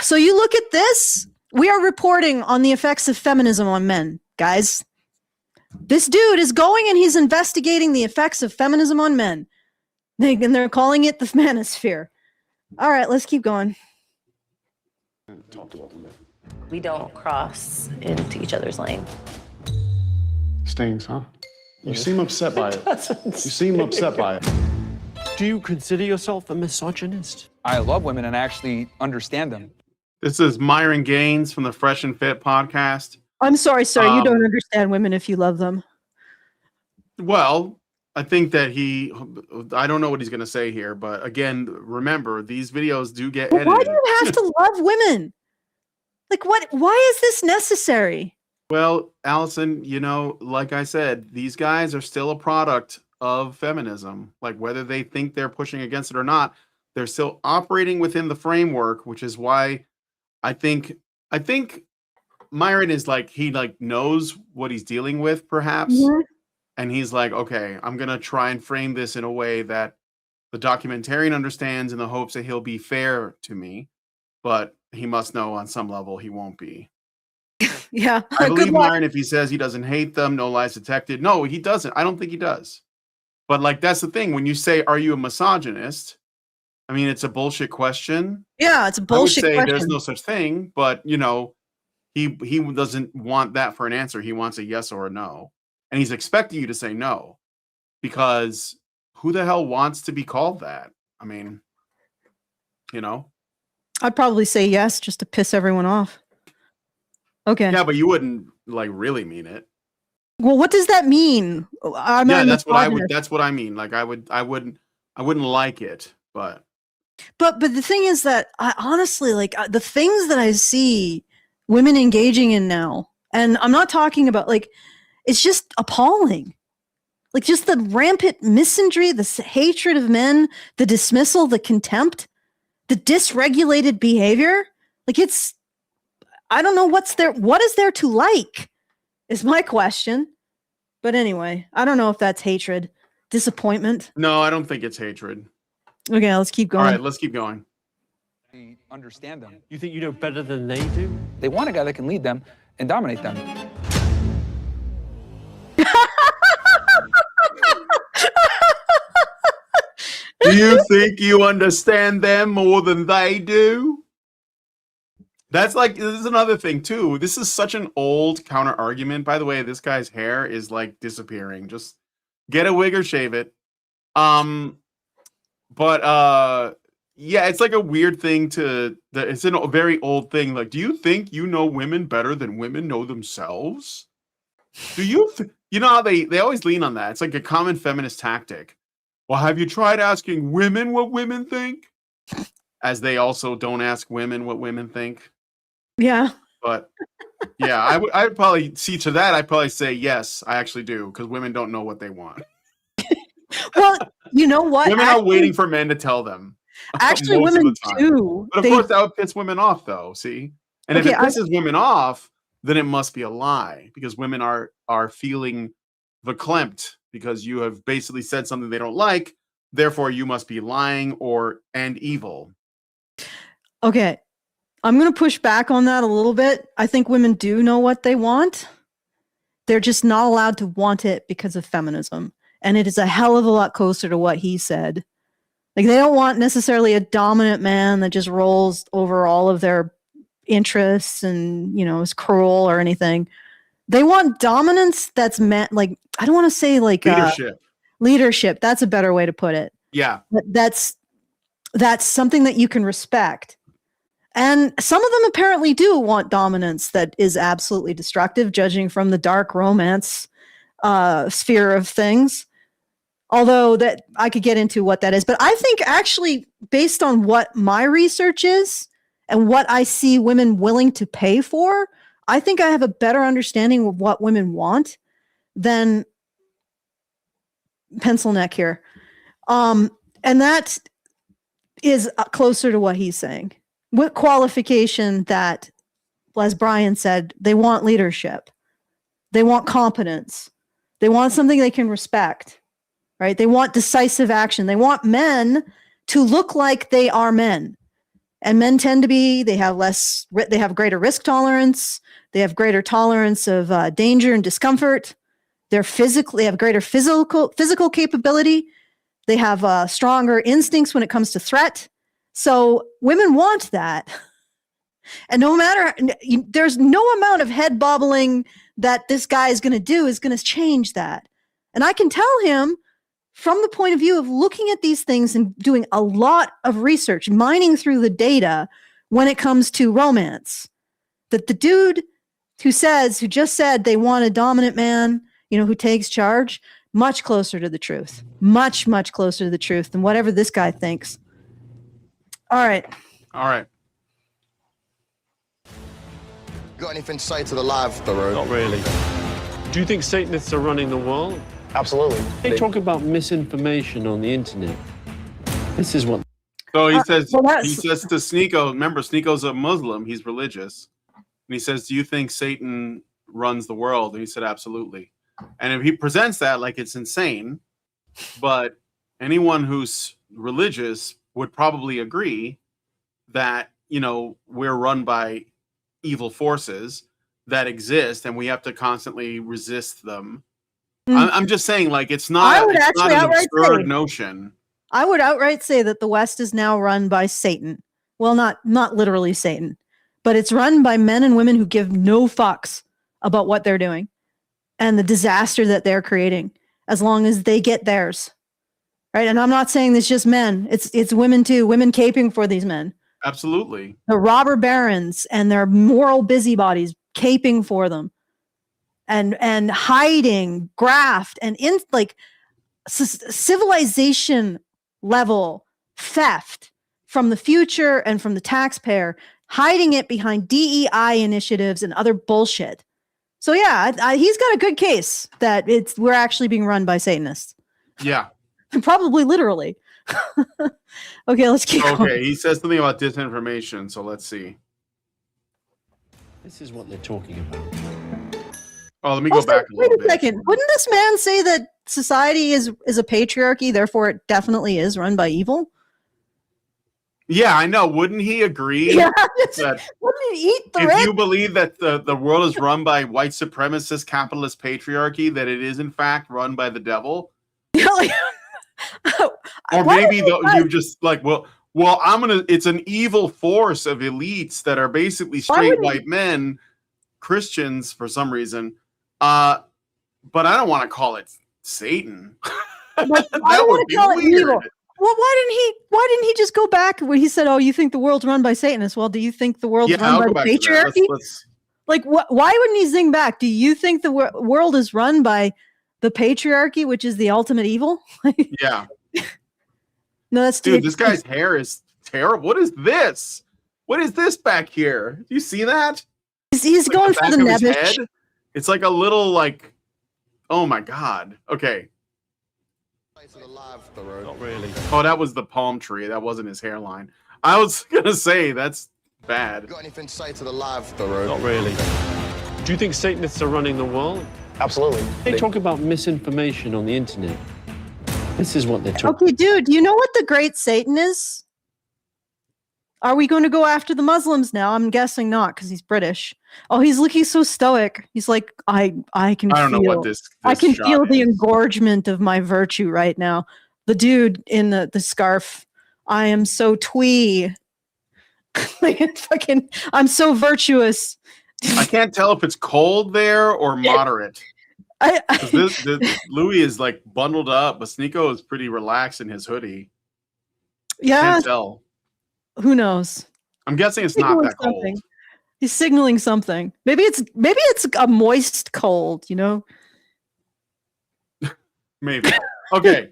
So you look at this, we are reporting on the effects of feminism on men, guys. This dude is going and he's investigating the effects of feminism on men. And they're calling it the Manosphere. All right, let's keep going. We don't cross into each other's lane. Stings, huh? You seem upset by it. You seem upset by it. Do you consider yourself a misogynist? I love women and I actually understand them. This is Myron Gaines from the Fresh and Fit podcast. I'm sorry, sir. You don't understand women if you love them. Well, I think that I don't know what he's going to say here, but again, remember, these videos do get edited. Why do you have to love women? Like, why is this necessary? Well, Allison, like I said, these guys are still a product of feminism. Like, whether they think they're pushing against it or not, they're still operating within the framework, which is why I think Myron is like, he knows what he's dealing with, perhaps. Mm-hmm. And he's like, okay, I'm going to try and frame this in a way that the documentarian understands in the hopes that he'll be fair to me. But he must know on some level he won't be. Yeah. I believe Myron if he says he doesn't hate them, no lies detected. No, he doesn't. I don't think he does. But that's the thing. When you say, are you a misogynist? I mean, it's a bullshit question. Yeah, it's a bullshit question. There's no such thing. But, he doesn't want that for an answer. He wants a yes or a no. And he's expecting you to say no, because who the hell wants to be called that? I mean, I'd probably say yes just to piss everyone off. Okay. Yeah, but you wouldn't really mean it. Well, what does that mean? That's what I mean. Like I wouldn't like it, but the thing is that I honestly the things that I see women engaging in now, and I'm not talking about it's just appalling. Like just the rampant misandry, the hatred of men, the dismissal, the contempt, the dysregulated behavior. I don't know what is there to like is my question. But anyway, I don't know if that's hatred. disappointment? No, I don't think it's hatred. Okay, let's keep All going. right, let's keep going. We understand them. You think you know better than they do? They want a guy that can lead them and dominate them. Do you think you understand them more than they do? That's like, this is another thing too. This is such an old counter argument. By the way, this guy's hair is like disappearing. Just get a wig or shave it. Yeah, it's like a weird thing it's a very old thing. Like, do you think you know women better than women know themselves? Do you, you know how they always lean on that. It's like a common feminist tactic. Well, have you tried asking women what women think? As they also don't ask women what women think. Yeah. But yeah, I would probably see to that. I'd probably say yes, I actually do, because women don't know what they want. Well, you know what? Women are waiting for men to tell them. Actually, most of women the time. do. But of course, that would piss women off, though. See, and Okay, if it pisses women off, then it must be a lie, because women are feeling verklempt because you have basically said something they don't like. Therefore, you must be lying and evil. Okay, I'm going to push back on that a little bit. I think women do know what they want. They're just not allowed to want it because of feminism. And it is a hell of a lot closer to what he said. Like, they don't want necessarily a dominant man that just rolls over all of their interests and, is cruel or anything. They want dominance that's meant, like, I don't want to say like leadership. Leadership. That's a better way to put it. Yeah. But that's something that you can respect. And some of them apparently do want dominance that is absolutely destructive, judging from the dark romance sphere of things. Although that I could get into what that is. But I think actually, based on what my research is and what I see women willing to pay for, I think I have a better understanding of what women want than pencil neck here. And that is closer to what he's saying. With qualification that, as Brian said, they want leadership. They want competence. They want something they can respect, right? They want decisive action. They want men to look like they are men. And men tend to be, they have greater risk tolerance. They have greater tolerance of danger and discomfort. They have greater physical capability. They have stronger instincts when it comes to threat. So women want that. And there's no amount of head bobbling that this guy is going to do is going to change that. And I can tell him from the point of view of looking at these things and doing a lot of research, mining through the data when it comes to romance, that the dude who just said they want a dominant man, who takes charge, much closer to the truth, much, much closer to the truth than whatever this guy thinks. All right. Got anything to say to the live, Thoreau? Not really. Do you think Satanists are running the world? Absolutely. They talk about misinformation on the internet. This is what. So he says to Sneeko, remember, Sneeko's a Muslim, he's religious. And he says, do you think Satan runs the world? And he said, absolutely. And if he presents that like it's insane, but anyone who's religious would probably agree that, we're run by evil forces that exist and we have to constantly resist them. I'm just saying, like, it's not an absurd notion. I would outright say that the West is now run by Satan. Well, not literally Satan, but it's run by men and women who give no fucks about what they're doing and the disaster that they're creating, as long as they get theirs. Right? And I'm not saying it's just men. It's women too, women caping for these men. Absolutely. The robber barons and their moral busybodies caping for them. And hiding, graft, and in like civilization level theft from the future and from the taxpayer, hiding it behind DEI initiatives and other bullshit. So yeah, he's got a good case that we're actually being run by Satanists. Yeah. Probably literally. Okay, let's keep going. Okay, he says something about disinformation, so let's see. This is what they're talking about. Oh, let me go back a wait little a second. Wouldn't this man say that society is a patriarchy, therefore it definitely is run by evil? Yeah, I know. Wouldn't he agree? Yeah, that wouldn't he eat the if red? you believe that the world is run by white supremacist capitalist patriarchy, that it is in fact run by the devil? Or maybe you just like, well, it's an evil force of elites that are basically straight white men, Christians for some reason. But I don't want to call it Satan. Like, That would be weird. Well, why didn't he just go back when he said, "Oh, you think the world's run by Satanists? Well, do you think the world's run by the patriarchy?" Like, why wouldn't he zing back? Do you think the world is run by the patriarchy, which is the ultimate evil? Yeah. No, that's dude. This guy's hair is terrible. What is this? What is this back here? Do you see that? He's going for the nebbish. It's like a little like, oh my god. Okay. Not really. Oh, that was the palm tree. That wasn't his hairline. I was gonna say that's bad. Got anything to say to the live, though? Not really. Do you think Satanists are running the world? Absolutely. They talk about misinformation on the internet. This is what they're talking. Okay, dude, do you know what the Great Satan is? Are we going to go after the Muslims now? I'm guessing not, because he's British. Oh, he's looking so stoic. He's like, I can I don't feel, know what this I can shot feel the is. engorgement of my virtue right now. The dude in the scarf, I am so twee. Fucking, I'm so virtuous. I can't tell if it's cold there or moderate. Louis is like bundled up, but Sneeko is pretty relaxed in his hoodie. Yeah. Can't tell. Who knows? I'm guessing it's not that cold. He's signaling something. Maybe it's a moist cold, you know? Maybe. Okay.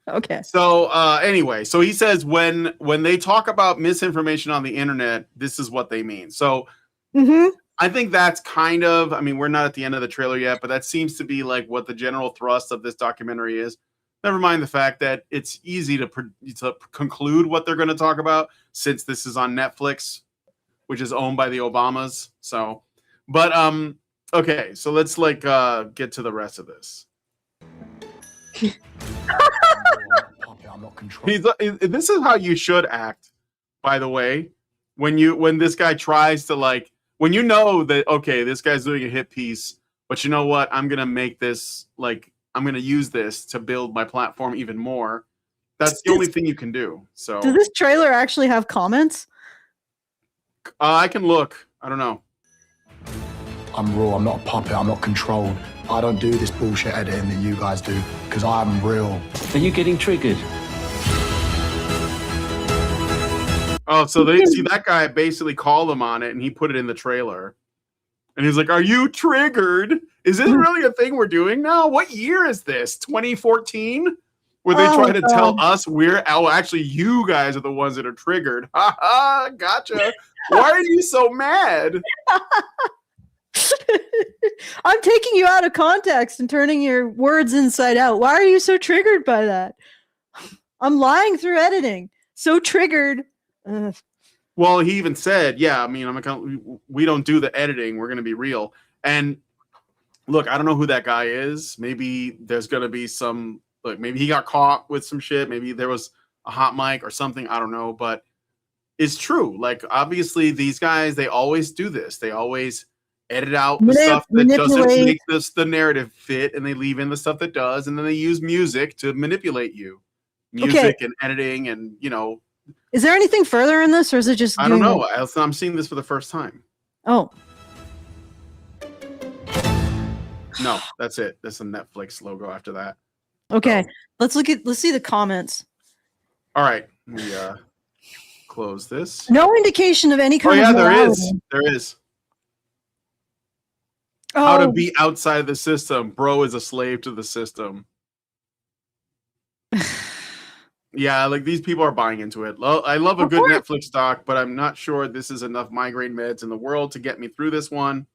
Okay. So anyway, so he says when they talk about misinformation on the internet, this is what they mean. So I think that's kind of, I mean, we're not at the end of the trailer yet, but that seems to be like what the general thrust of this documentary is. Never mind the fact that it's easy to conclude what they're going to talk about since this is on Netflix, which is owned by the Obamas. So, but okay, so let's like get to the rest of this. This is how you should act, by the way, when this guy tries to like, when you know that, okay, this guy's doing a hit piece, but you know what, I'm gonna make this like, I'm gonna use this to build my platform even more. That's the only thing you can do. So does this trailer actually have comments? I can look. I don't know. I'm raw, I'm not a puppet, I'm not controlled. I don't do this bullshit editing that you guys do, because I'm real. Are you getting triggered? Oh, so they see that guy basically called him on it and he put it in the trailer. And he's like, are you triggered? Is this really a thing we're doing now? What year is this? 2014? Where they try to tell us actually you guys are the ones that are triggered. Ha ha, gotcha. Why are you so mad? I'm taking you out of context and turning your words inside out. Why are you so triggered by that? I'm lying through editing. So triggered. Well, he even said, yeah, I mean, we don't do the editing. We're going to be real. And look, I don't know who that guy is. Maybe there's going to be some, like, maybe he got caught with some shit. Maybe there was a hot mic or something. I don't know. But it's true. Like, obviously, these guys, they always do this. They always edit out the stuff that doesn't make the narrative fit, and they leave in the stuff that does. And then they use music to manipulate you. Music and editing and, you know. Is there anything further in this, or is it just? I don't know. I'm seeing this for the first time. Oh. No, that's it. That's a Netflix logo after that. Okay, let's see the comments. All right, we close this. No indication of any kind of morality. There is. Oh. How to be outside the system. Bro is a slave to the system. Yeah, like these people are buying into it. I love a good Netflix doc, but I'm not sure this is enough migraine meds in the world to get me through this one.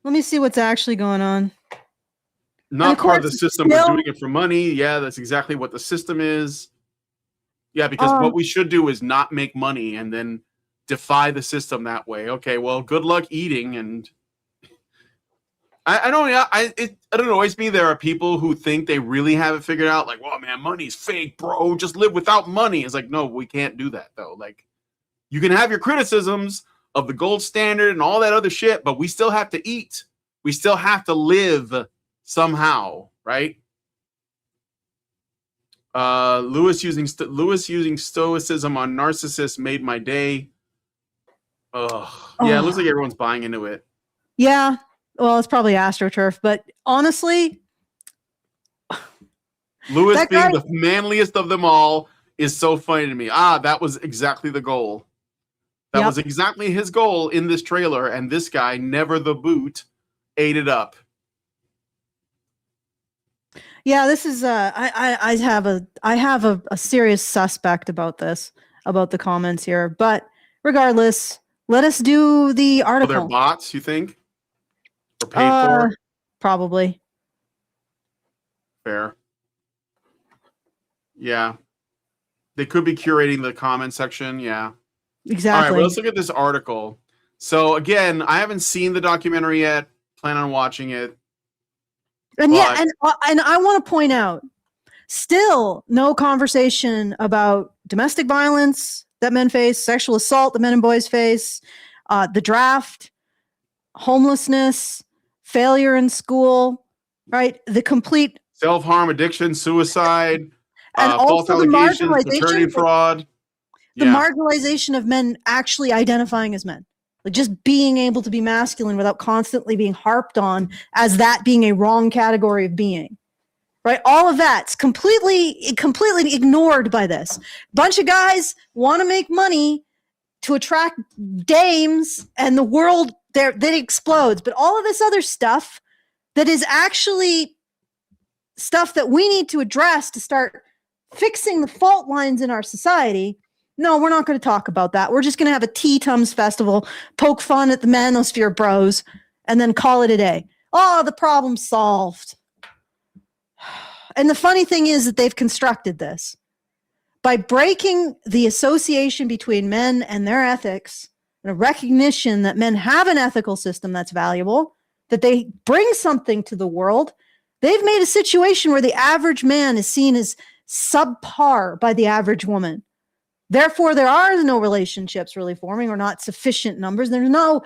Let me see what's actually going on. Not part of the system, but doing it for money. Yeah, that's exactly what the system is. Yeah, because what we should do is not make money and then defy the system that way. Okay, well, good luck eating. And I don't know. It annoys me. There are people who think they really have it figured out. Like, well, man, money's fake, bro. Just live without money. It's like, no, we can't do that though. Like, you can have your criticisms of the gold standard and all that other shit, but we still have to eat. We still have to live somehow, right? Lewis using stoicism on narcissists made my day. Ugh. Yeah, it looks like everyone's buying into it. Yeah. Well, it's probably AstroTurf, but honestly, Lewis being the manliest of them all is so funny to me. That was exactly the goal. That was exactly his goal in this trailer, and this guy, never the boot, ate it up. Yeah, this is I have a serious suspect about this, about the comments here. But regardless, let us do the article. They're bots, you think? Or paid for? Probably. Fair. Yeah. They could be curating the comment section. Yeah. Exactly. All right, well, let's look at this article. So again, I haven't seen the documentary yet. Plan on watching it. And and I want to point out, still no conversation about domestic violence that men face, sexual assault that men and boys face, the draft, homelessness, failure in school, right? The complete self-harm, addiction, suicide, and false also allegations, maternity fraud. The marginalization of men actually identifying as men. Like just being able to be masculine without constantly being harped on as that being a wrong category of being. Right? All of that's completely ignored by this. Bunch of guys want to make money to attract dames and the world that explodes. But all of this other stuff that is actually stuff that we need to address to start fixing the fault lines in our society. No, we're not going to talk about that. We're just going to have a Tea-Tums festival, poke fun at the Manosphere bros, and then call it a day. Oh, the problem's solved. And the funny thing is that they've constructed this. By breaking the association between men and their ethics, and a recognition that men have an ethical system that's valuable, that they bring something to the world, they've made a situation where the average man is seen as subpar by the average woman. Therefore, there are no relationships really forming or not sufficient numbers. There's no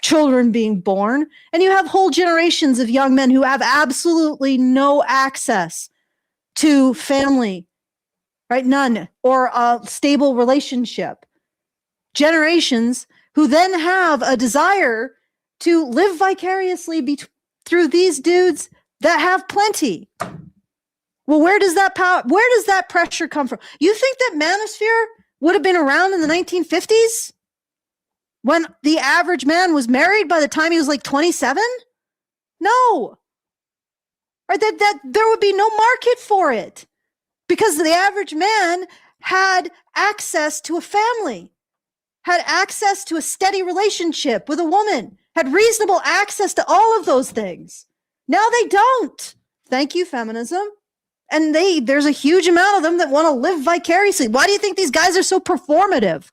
children being born. And you have whole generations of young men who have absolutely no access to family, right? None, or a stable relationship. Generations who then have a desire to live vicariously through these dudes that have plenty. Well, where does that pressure come from? You think that Manosphere would have been around in the 1950s when the average man was married by the time he was like 27? No. Or that there would be no market for it because the average man had access to a family, had access to a steady relationship with a woman, had reasonable access to all of those things. Now they don't. Thank you, feminism. And there's a huge amount of them that want to live vicariously. Why do you think these guys are so performative?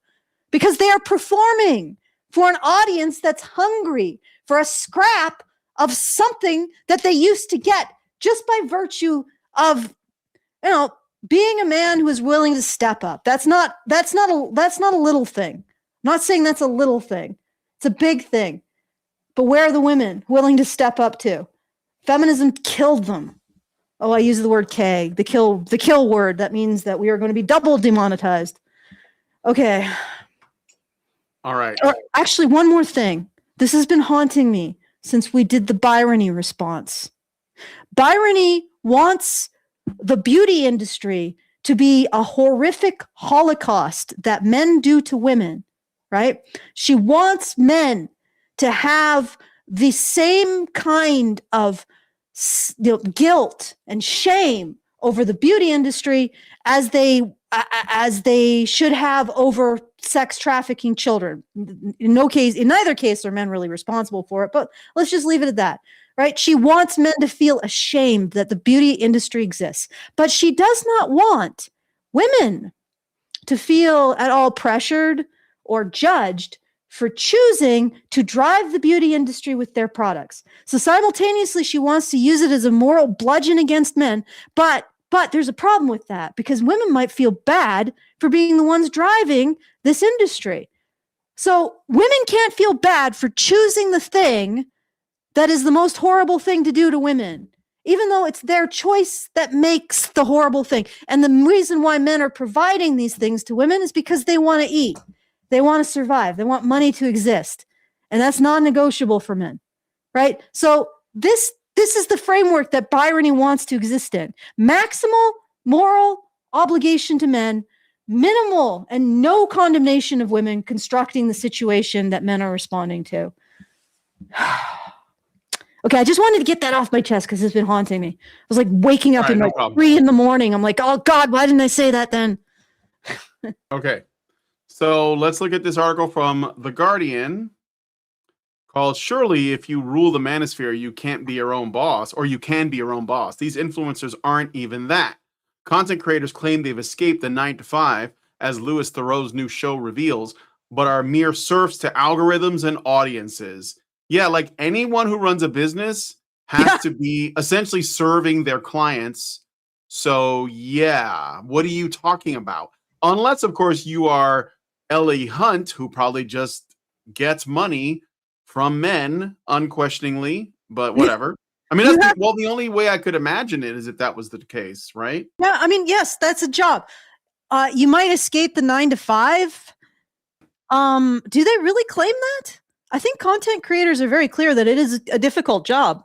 Because they are performing for an audience that's hungry for a scrap of something that they used to get just by virtue of, being a man who is willing to step up. That's not a little thing. I'm not saying that's a little thing. It's a big thing. But where are the women willing to step up to? Feminism killed them. Oh, I use the word K, the kill word. That means that we are going to be double demonetized. Okay. All right. Actually, one more thing. This has been haunting me since we did the Byrony response. Byrony wants the beauty industry to be a horrific holocaust that men do to women, right? She wants men to have the same kind of guilt and shame over the beauty industry as they should have over sex trafficking children. In neither case are men really responsible for it, but let's just leave it at that, right? She wants men to feel ashamed that the beauty industry exists, but she does not want women to feel at all pressured or judged for choosing to drive the beauty industry with their products. So simultaneously, she wants to use it as a moral bludgeon against men. But there's a problem with that because women might feel bad for being the ones driving this industry. So women can't feel bad for choosing the thing that is the most horrible thing to do to women, even though it's their choice that makes the horrible thing. And the reason why men are providing these things to women is because they want to eat. They want to survive. They want money to exist. And that's non-negotiable for men, right? So this is the framework that Byrony wants to exist in. Maximal moral obligation to men, minimal and no condemnation of women constructing the situation that men are responding to. Okay, I just wanted to get that off my chest because it's been haunting me. I was like waking up in 3 in the morning. I'm like, oh God, why didn't I say that then? Okay. So let's look at this article from The Guardian called "Surely If You Rule the Manosphere, You Can't Be Your Own Boss, or You Can Be Your Own Boss. These influencers aren't even that. Content creators claim they've escaped the 9 to 5, as Louis Theroux's new show reveals, but are mere serfs to algorithms and audiences." Yeah, like anyone who runs a business has to be essentially serving their clients. So yeah, what are you talking about? Unless, of course, you are Ellie Hunt, who probably just gets money from men unquestioningly, but whatever. I mean, the only way I could imagine it is if that was the case, right? Yeah, I mean, yes, that's a job. You might escape the 9 to 5. Do they really claim that? I think content creators are very clear that it is a difficult job.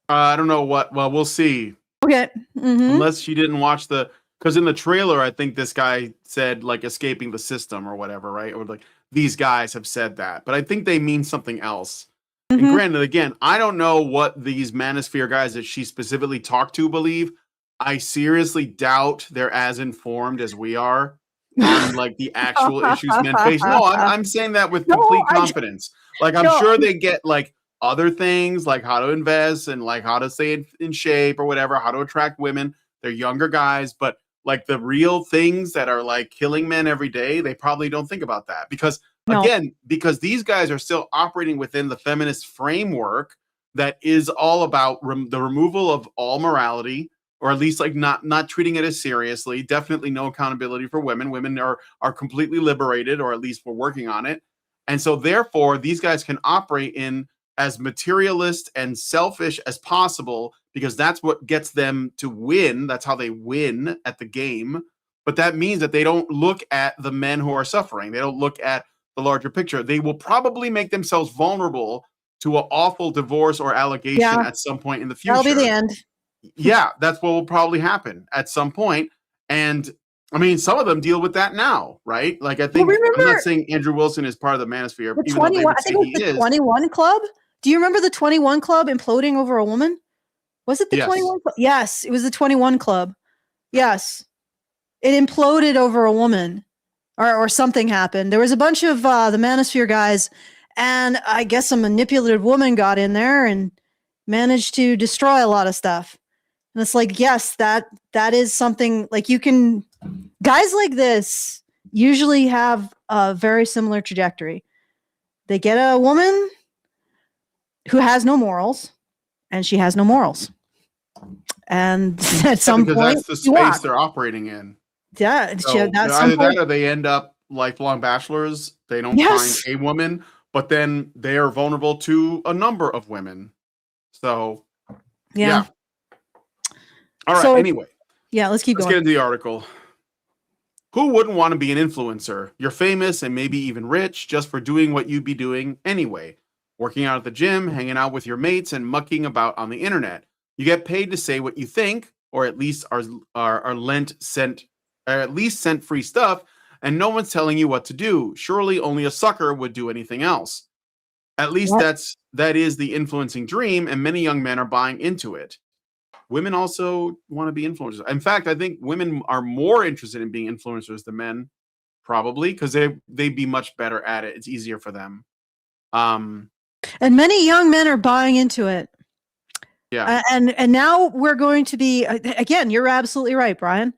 I don't know what. Well, we'll see. Okay. Mm-hmm. Unless you didn't watch because in the trailer, I think this guy said like escaping the system or whatever, right? Or like these guys have said that, but I think they mean something else. Mm-hmm. And granted, again, I don't know what these Manosphere guys that she specifically talked to believe. I seriously doubt they're as informed as we are on like the actual issues men face. No, I'm saying that with complete confidence. Like I'm sure they get like other things like how to invest and like how to stay in shape or whatever, how to attract women. They're younger guys, but like the real things that are like killing men every day, they probably don't think about that because because these guys are still operating within the feminist framework that is all about the removal of all morality, or at least like not treating it as seriously. Definitely no accountability for women. Women are completely liberated, or at least we're working on it. And so therefore, these guys can operate in as materialist and selfish as possible because that's what gets them to win. That's how they win at the game. But that means that they don't look at the men who are suffering. They don't look at the larger picture. They will probably make themselves vulnerable to an awful divorce or allegation at some point in the future. That'll be the end. Yeah, that's what will probably happen at some point. And I mean, some of them deal with that now, right? Like I think I'm not saying Andrew Wilson is part of the Manosphere. The 21, I think it was the 21 Club. Do you remember the 21 Club imploding over a woman? Was it the 21 Club? Yes, it was the 21 Club. Yes. It imploded over a woman or something happened. There was a bunch of the Manosphere guys, and I guess a manipulative woman got in there and managed to destroy a lot of stuff. And it's like, yes, that is something like guys like this usually have a very similar trajectory. They get a woman who has no morals, and she has no morals. And at some point, that's the space they're operating in. Yeah, so either that or they end up lifelong bachelors. They don't find a woman, but then they are vulnerable to a number of women. So, yeah. All right. Anyway, let's keep going. Let's get into the article. Who wouldn't want to be an influencer? You're famous and maybe even rich just for doing what you'd be doing anyway. Working out at the gym, hanging out with your mates, and mucking about on the internet. You get paid to say what you think, or at least sent free stuff, and no one's telling you what to do. Surely only a sucker would do anything else. At least that is the influencing dream, and many young men are buying into it. Women also want to be influencers. In fact, I think women are more interested in being influencers than men, probably, because they'd be much better at it. It's easier for them. And many young men are buying into it. Yeah. And now we're going to be, again, you're absolutely right, Brian.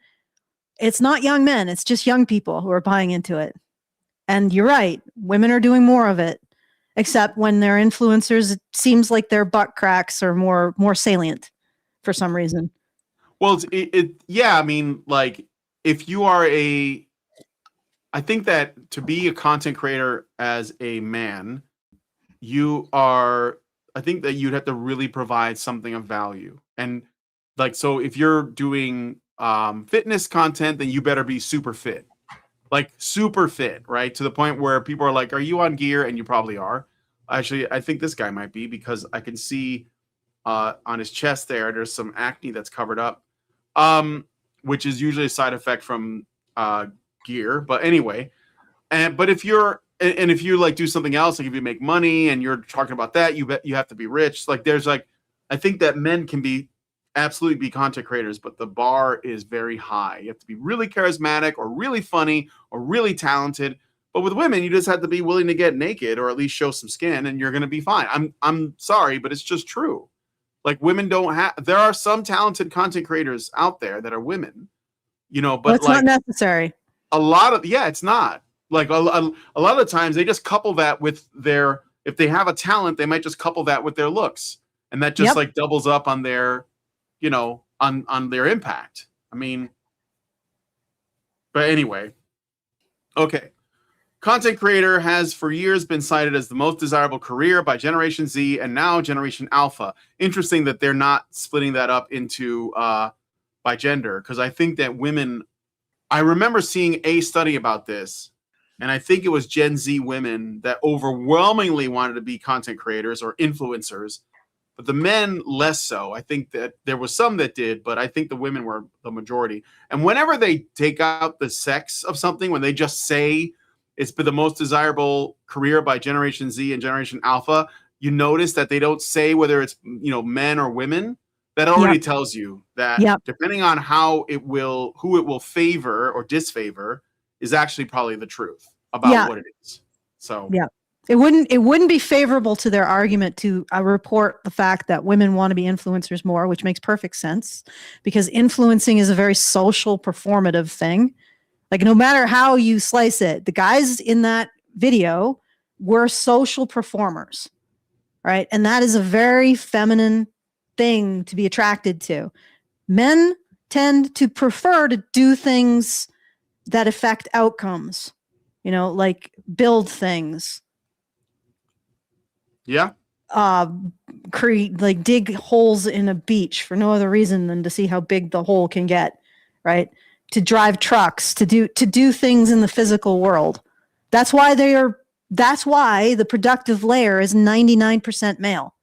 It's not young men. It's just young people who are buying into it. And you're right, women are doing more of it, except when they're influencers, it seems like their butt cracks are more salient for some reason. Well, yeah, I mean, like, if you are I think that to be a content creator as a man, I think that you'd have to really provide something of value. And like, so if you're doing fitness content, then you better be super fit, like super fit, right? To the point where people are like, are you on gear? And you probably are. Actually, I think this guy might be, because I can see on his chest there's some acne that's covered up, which is usually a side effect from gear. But anyway, but if you're if you like do something else, like if you make money and you're talking about that, you have to be rich. Like there's like, I think that men can absolutely be content creators, but the bar is very high. You have to be really charismatic or really funny or really talented. But with women, you just have to be willing to get naked or at least show some skin, and you're going to be fine. I'm sorry, but it's just true. Like women don't have. There are some talented content creators out there that are women, but well, it's like not necessary. a lot of it's not. Like a lot of the times they just couple that with if they have a talent, they might just couple that with their looks, and that just like doubles up on their, on their impact. I mean, but anyway, okay. Content creator has for years been cited as the most desirable career by Generation Z and now Generation Alpha. Interesting that they're not splitting that up into by gender, because I think that women. I remember seeing a study about this. And I think it was Gen Z women that overwhelmingly wanted to be content creators or influencers, but the men less so. I think that there was some that did, but I think the women were the majority. And whenever they take out the sex of something, when they just say it's been the most desirable career by Generation Z and Generation Alpha, you notice that they don't say whether it's, men or women. That already tells you that depending on who it will favor or disfavor is actually probably the truth about what it is. So it wouldn't be favorable to their argument to report the fact that women want to be influencers more, which makes perfect sense, because influencing is a very social, performative thing. Like no matter how you slice it, the guys in that video were social performers, right? And that is a very feminine thing to be attracted to. Men tend to prefer to do things that affect outcomes, like build things. Create, like dig holes in a beach for no other reason than to see how big the hole can get, right? To drive trucks, to do things in the physical world. That's why the productive layer is 99% male.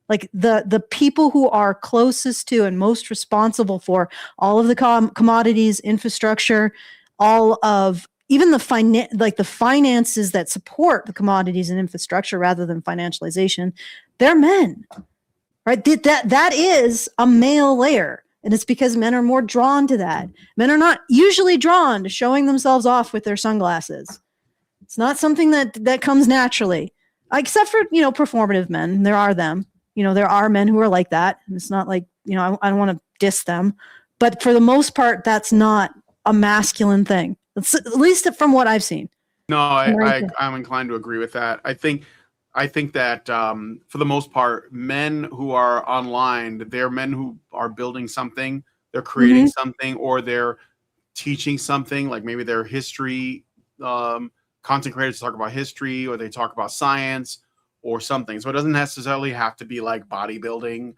Like the people who are closest to and most responsible for all of the commodities, infrastructure, all of even the finances that support the commodities and infrastructure rather than financialization, they're men, right? That is a male layer. And it's because men are more drawn to that. Men are not usually drawn to showing themselves off with their sunglasses. It's not something that comes naturally, except for, performative men. There are them. There are men who are like that. And it's not like, I don't want to diss them. But for the most part, that's not a masculine thing. At least from what I've seen. No, I'm inclined to agree with that. I think that for the most part, men who are online, they're men who are building something, they're creating something, or they're teaching something. Like maybe they're history content creators talk about history, or they talk about science or something. So it doesn't necessarily have to be like bodybuilding,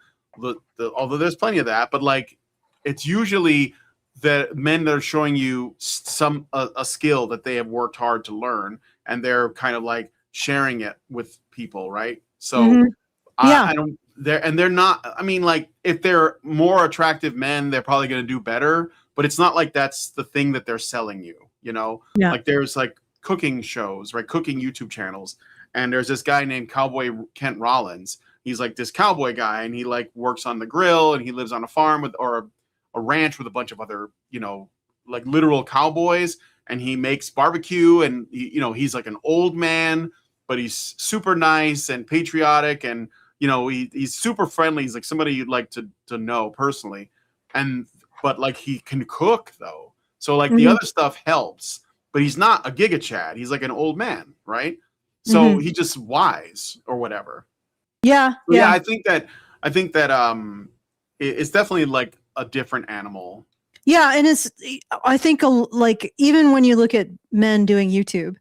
although there's plenty of that. But like, it's usually the men that are showing you a skill that they have worked hard to learn, and they're kind of like sharing it with people, right? So they're not, I mean, like if they're more attractive men, they're probably going to do better, but it's not like that's the thing that they're selling you, like there's like cooking shows, right? Cooking YouTube channels. And there's this guy named Cowboy Kent Rollins. He's like this cowboy guy, and he like works on the grill, and he lives on a farm or a ranch with a bunch of other, like literal cowboys, and he makes barbecue, and he's like an old man, but he's super nice and patriotic, and he's super friendly. He's like somebody you'd like to know personally, but like he can cook though, so like the other stuff helps. but he's not a Giga Chad. He's like an old man, right? So he's just wise or whatever. Yeah, so, yeah. I think that it's definitely like a different animal. Yeah, and I think like even when you look at men doing YouTube,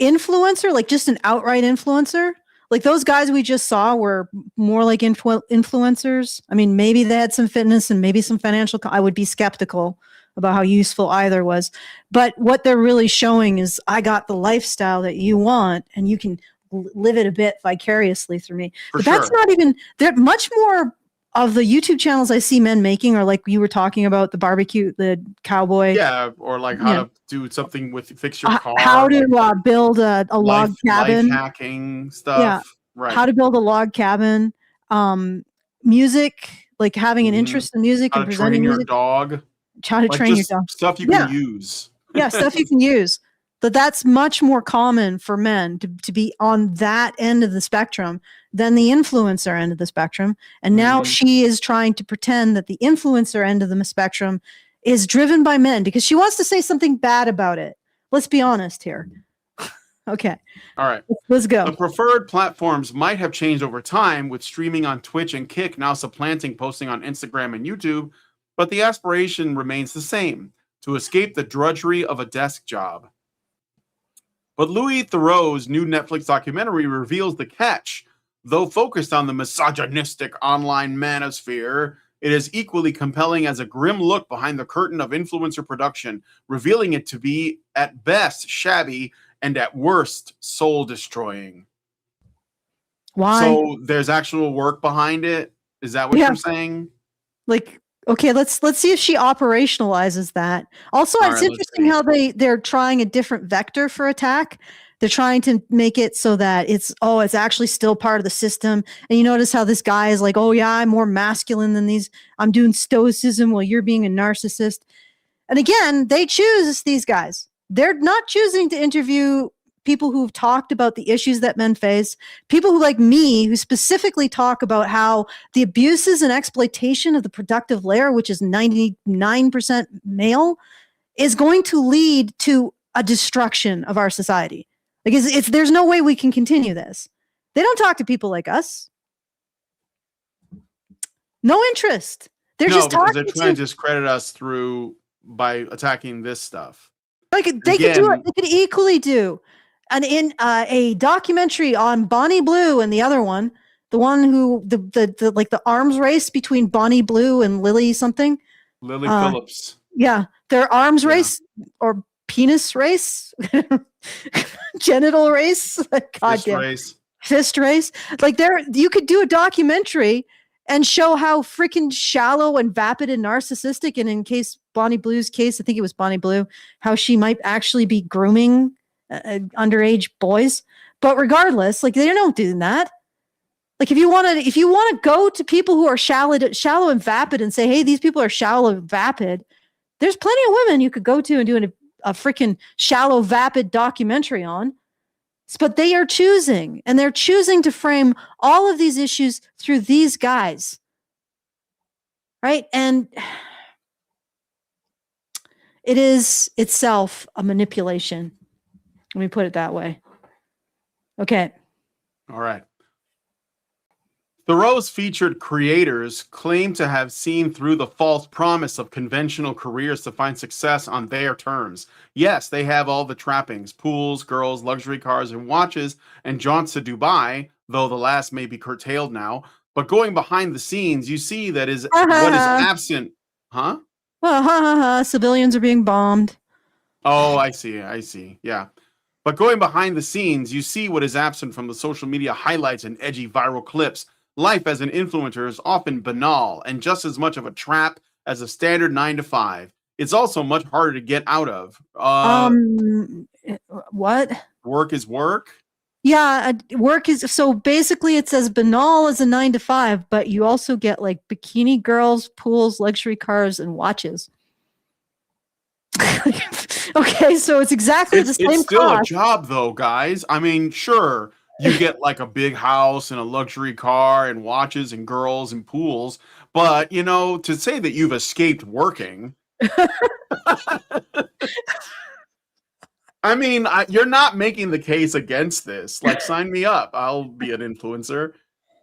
influencer, like just an outright influencer, like those guys we just saw were more like influencers. I mean, maybe they had some fitness and maybe some financial. I would be skeptical about how useful either was. But what they're really showing is I got the lifestyle that you want and you can live it a bit vicariously through me. But that's not even, they're much more of the YouTube channels I see men making are like you were talking about the barbecue, the cowboy. Yeah, or like how to do something with fix your car. How to build a log cabin. Life hacking stuff. Yeah. Right. How to build a log cabin. Music, like having an interest in music how and to presenting train music. your dog. How to train your dog. Stuff you can use. Yeah, stuff you can use. But that's much more common for men to be on that end of the spectrum than the influencer end of the spectrum. And now she is trying to pretend that the influencer end of the spectrum is driven by men because she wants to say something bad about it. Let's be honest here. Okay. All right. Let's go. The preferred platforms might have changed over time, with streaming on Twitch and Kick now supplanting posting on Instagram and YouTube, but the aspiration remains the same: to escape the drudgery of a desk job. But Louis Theroux's new Netflix documentary reveals the catch. Though focused on the misogynistic online manosphere, it is equally compelling as a grim look behind the curtain of influencer production, revealing it to be, at best, shabby and at worst, soul-destroying. Why? So there's actual work behind it? Is that what you're saying? Like, okay, let's see if she operationalizes that. Also, it's interesting how they're trying a different vector for attack. They're trying to make it so that it's actually still part of the system. And you notice how this guy is like, oh yeah, I'm more masculine than these. I'm doing stoicism while you're being a narcissist. And again, they choose these guys. They're not choosing to interview people who've talked about the issues that men face, people who like me, who specifically talk about how the abuses and exploitation of the productive layer, which is 99% male, is going to lead to a destruction of our society. Like there's no way we can continue this. They don't talk to people like us. No interest. They're just talking. They're trying to discredit us by attacking this stuff. Like they could do it. They could equally do. And in a documentary on Bonnie Blue and the other one, the one who the like the arms race between Bonnie Blue and Lily something. Lily Phillips. Yeah, their arms race or penis race, genital race, fist race. Like you could do a documentary and show how freaking shallow and vapid and narcissistic, and in case Bonnie Blue's case, I think it was Bonnie Blue, how she might actually be grooming underage boys. But regardless, like they don't do that. Like if you want to go to people who are shallow and vapid and say, hey, these people are shallow and vapid, there's plenty of women you could go to and do a freaking shallow vapid documentary on. But they are choosing, and they're choosing to frame all of these issues through these guys. Right? And it is itself a manipulation. Let me put it that way. Okay. All right. Theroux's featured creators claim to have seen through the false promise of conventional careers to find success on their terms. Yes, they have all the trappings: pools, girls, luxury cars, and watches, and jaunts to Dubai, though the last may be curtailed now. But going behind the scenes, you see what is absent. Huh? Well, civilians are being bombed. Oh, I see. Yeah. But going behind the scenes, you see what is absent from the social media highlights and edgy viral clips. Life as an influencer is often banal and just as much of a trap as a standard 9-to-5. It's also much harder to get out of. What? Work is work? Yeah, work is, so basically it's as banal as a 9-to-5, but you also get like bikini girls, pools, luxury cars, and watches. Okay, so it's exactly the same. It's still a job though, guys. I mean, sure, you get like a big house and a luxury car and watches and girls and pools, but to say that you've escaped working. I mean, you're not making the case against this. Like, sign me up. I'll be an influencer.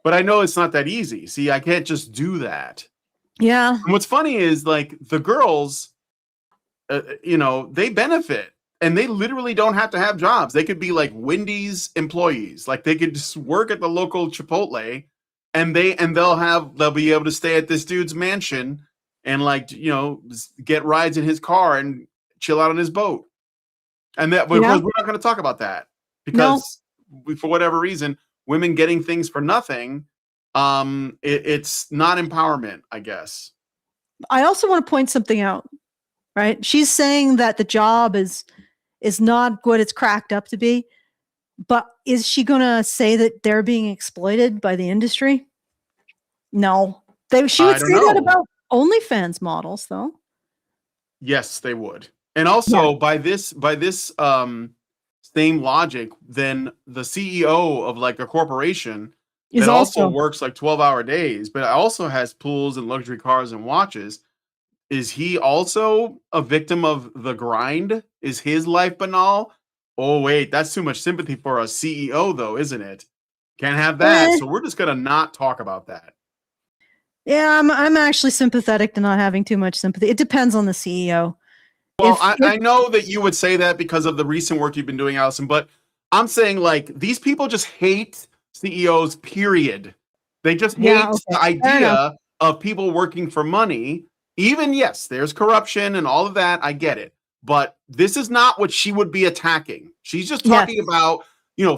But I know it's not that easy. See, I can't just do that. Yeah. And what's funny is, like, the girls, they benefit. And they literally don't have to have jobs. They could be like Wendy's employees. Like, they could just work at the local Chipotle, and they'll be able to stay at this dude's mansion and, like, get rides in his car and chill out on his boat. And that, but of course, we're not going to talk about that because for whatever reason, women getting things for nothing, it's not empowerment, I guess. I also want to point something out, right? She's saying that the job is not what it's cracked up to be, but is she going to say that they're being exploited by the industry? No. She would say that about OnlyFans models, though. Yes, they would. And also, by this same logic, then the CEO of, like, a corporation that also works like 12-hour days, but also has pools and luxury cars and watches, is he also a victim of the grind? Is his life banal? Oh, wait, that's too much sympathy for a CEO, though, isn't it? Can't have that. So we're just going to not talk about that. Yeah, I'm actually sympathetic to not having too much sympathy. It depends on the CEO. Well, I know that you would say that because of the recent work you've been doing, Allison, but I'm saying, like, these people just hate CEOs, period. They just hate the idea of people working for money. Even, yes, there's corruption and all of that. I get it. But this is not what she would be attacking. She's just talking about,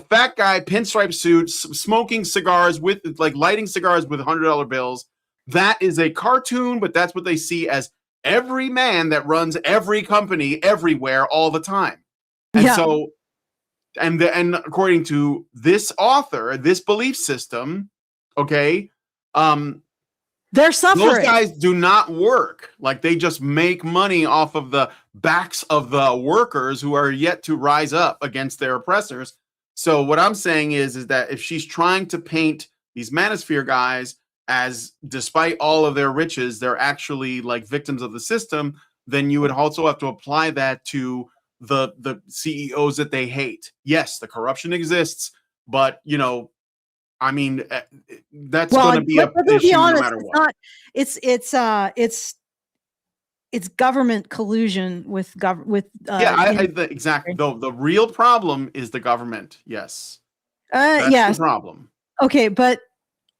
fat guy, pinstripe suits, smoking cigars with, like, lighting cigars with $100 bills. That is a cartoon, but that's what they see as every man that runs every company everywhere all the time. And so, and according to this author, this belief system, they're suffering. Those guys do not work. Like, they just make money off of the backs of the workers who are yet to rise up against their oppressors. So what I'm saying is that if she's trying to paint these Manosphere guys as, despite all of their riches, they're actually, like, victims of the system, then you would also have to apply that to the CEOs that they hate. Yes, the corruption exists, but I mean, that's going to be a issue no matter what. It's government collusion with exactly. Though the real problem is the government. Yes, that's the problem. Okay, but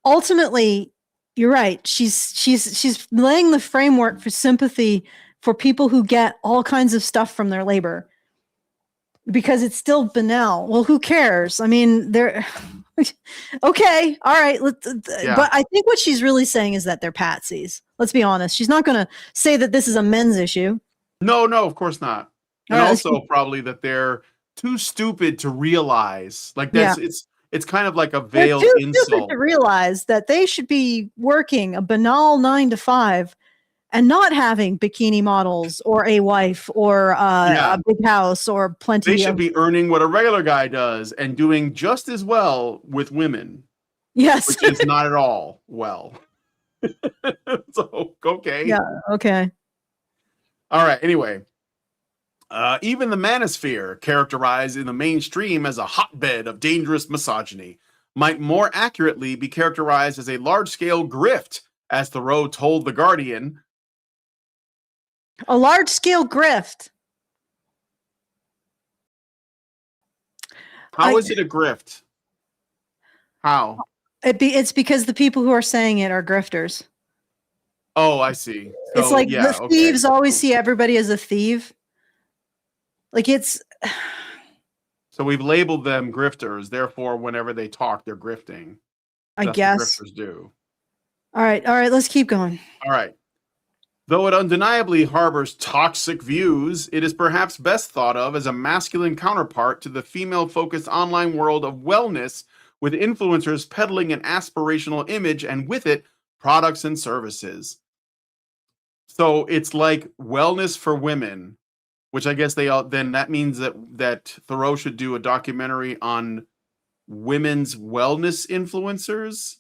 ultimately, you're right. She's laying the framework for sympathy for people who get all kinds of stuff from their labor, because it's still banal. Well, who cares? I mean, they're okay. All right. But I think what she's really saying is that they're patsies. Let's be honest. She's not going to say that this is a men's issue. No, of course not. And also probably that they're too stupid to realize, like, that's it's kind of like a veiled insult. They're too stupid to realize that they should be working a banal 9 to 5 and not having bikini models or a wife or a big house or plenty. They should be earning what a regular guy does and doing just as well with women. Yes. Which is not at all well. So, okay. Yeah, okay. All right, anyway. Even the Manosphere, characterized in the mainstream as a hotbed of dangerous misogyny, might more accurately be characterized as a large-scale grift, as Thoreau told The Guardian. A large-scale grift. How is it a grift? How? It's because the people who are saying it are grifters. Oh, I see. So, it's like the thieves always see everybody as a thief. Like, it's... So we've labeled them grifters. Therefore, whenever they talk, they're grifting. I guess. What grifters do. All right. Let's keep going. All right. Though it undeniably harbors toxic views, it is perhaps best thought of as a masculine counterpart to the female-focused online world of wellness, with influencers peddling an aspirational image and with it, products and services. So it's like wellness for women, which I guess then that means that Thoreau should do a documentary on women's wellness influencers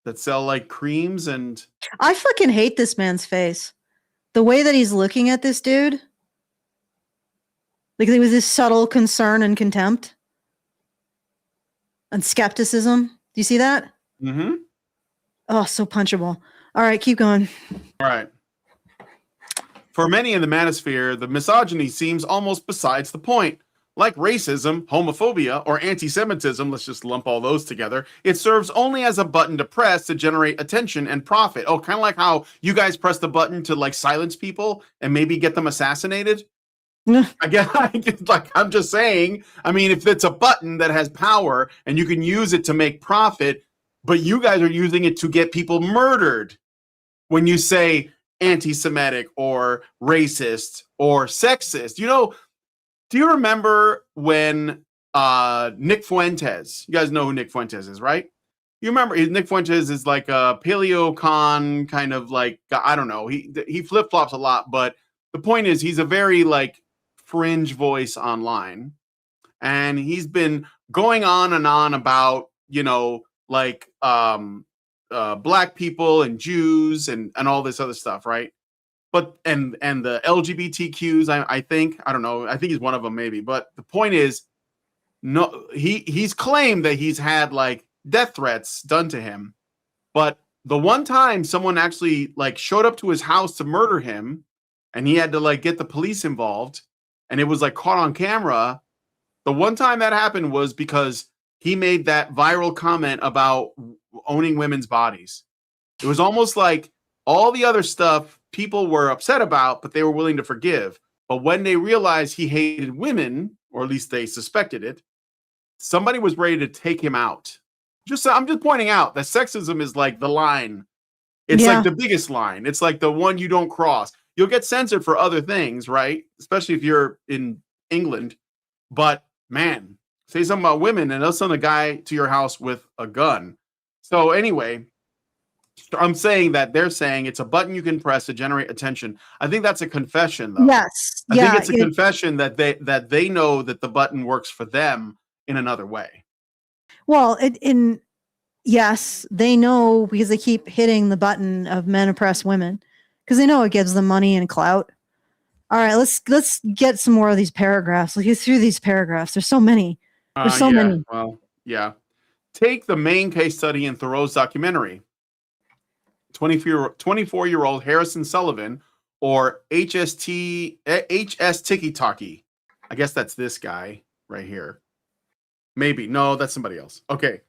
that sell, like, creams. And I fucking hate this man's face. The way that he's looking at this dude. Like there was this subtle concern and contempt and skepticism. Do you see that? Mm-hmm. Oh, so punchable. All right, keep going. All right. For many in the Manosphere, the misogyny seems almost besides the point. Like racism, homophobia, or anti-Semitism, let's just lump all those together, it serves only as a button to press to generate attention and profit. Oh, kind of like how you guys press the button to like silence people and maybe get them assassinated. I guess, like I'm just saying, I mean, if it's a button that has power and you can use it to make profit, but you guys are using it to get people murdered when you say anti-Semitic or racist or sexist. You know, do you remember when Nick Fuentes, you guys know who Nick Fuentes is, right? You remember Nick Fuentes is like a paleocon kind of like, I don't know, he flip-flops a lot, but the point is he's a very like fringe voice online, and he's been going on and on about, you know, like black people and Jews and all this other stuff, right? But and the LGBTQs, I think, I don't know, I think he's one of them maybe. But the point is, no, he's claimed that he's had like death threats done to him. But the one time someone actually like showed up to his house to murder him, and he had to like get the police involved, and it was like caught on camera. The one time that happened was because he made that viral comment about owning women's bodies. It was almost like all the other stuff people were upset about, but they were willing to forgive. But when they realized he hated women, or at least they suspected it, somebody was ready to take him out. I'm just pointing out that sexism is like the line. It's like the biggest line. It's like the one you don't cross. You'll get censored for other things, right? Especially if you're in England. But man, say something about women and they'll send a guy to your house with a gun. So anyway, I'm saying that they're saying it's a button you can press to generate attention. I think that's a confession, though. Yes. I think it's a confession that they know that the button works for them in another way. Well, yes, they know because they keep hitting the button of men oppress women because they know it gives them money and clout. All right, let's get some more of these paragraphs. Let's get through these paragraphs. There's so many. There's so many. Well, yeah. Take the main case study in Thoreau's documentary. 24-year-old Harrison Sullivan, or HS Tiki Taki. I guess that's this guy right here. Maybe. No, that's somebody else. Okay.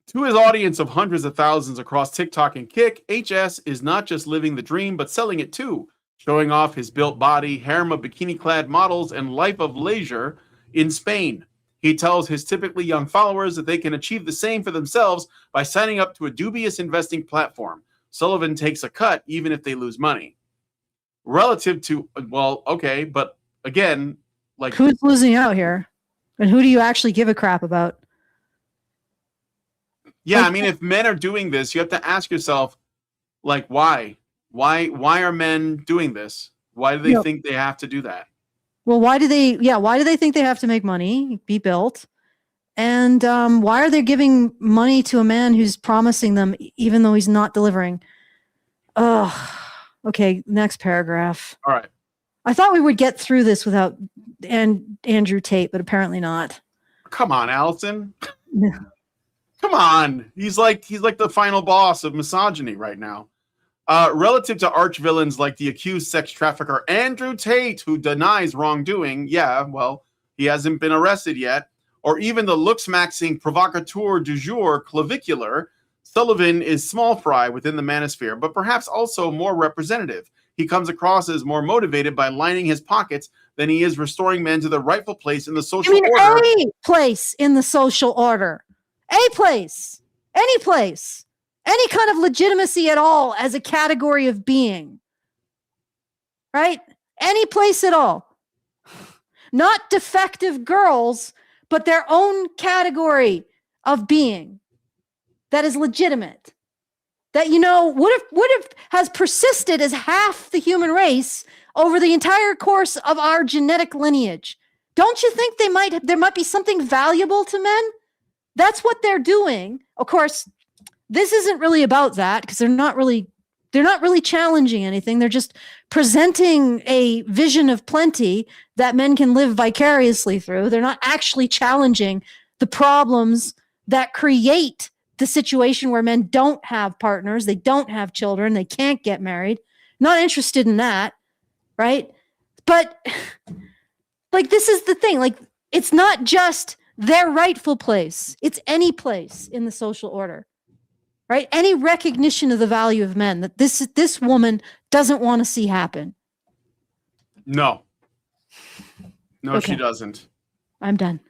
To his audience of hundreds of thousands across TikTok and Kick, HS is not just living the dream, but selling it too, showing off his built body, harem of bikini-clad models, and life of leisure in Spain. He tells his typically young followers that they can achieve the same for themselves by signing up to a dubious investing platform. Sullivan takes a cut even if they lose money. Relative to, well, okay, but again, like... Who's losing out here? And who do you actually give a crap about? Yeah, I mean, if men are doing this, you have to ask yourself, like, why? Why are men doing this? Why do they think they have to do that? Well, why do they think they have to make money, be built? And why are they giving money to a man who's promising them even though he's not delivering? Oh, okay, next paragraph. All right. I thought we would get through this without Andrew Tate, but apparently not. Come on, Allison. Come on. He's like the final boss of misogyny right now. Relative to arch villains like the accused sex trafficker Andrew Tate, who denies wrongdoing, yeah, well, he hasn't been arrested yet, or even the looks-maxing provocateur du jour Clavicular, Sullivan is small fry within the manosphere, but perhaps also more representative. He comes across as more motivated by lining his pockets than he is restoring men to their rightful place in the social order. A place in the social order. A place. Any place. Any kind of legitimacy at all as a category of being. Right? Any place at all. Not defective girls, but their own category of being that is legitimate. That, you know, would have has persisted as half the human race over the entire course of our genetic lineage. Don't you think there might be something valuable to men? That's what they're doing. Of course, this isn't really about that because they're not really They're not really challenging anything. They're just presenting a vision of plenty that men can live vicariously through. They're not actually challenging the problems that create the situation where men don't have partners, they don't have children, they can't get married. Not interested in that, right? But like, this is the thing. Like, it's not just their rightful place. It's any place in the social order, right? Any recognition of the value of men that this woman doesn't want to see happen. No, Okay. she doesn't. I'm done.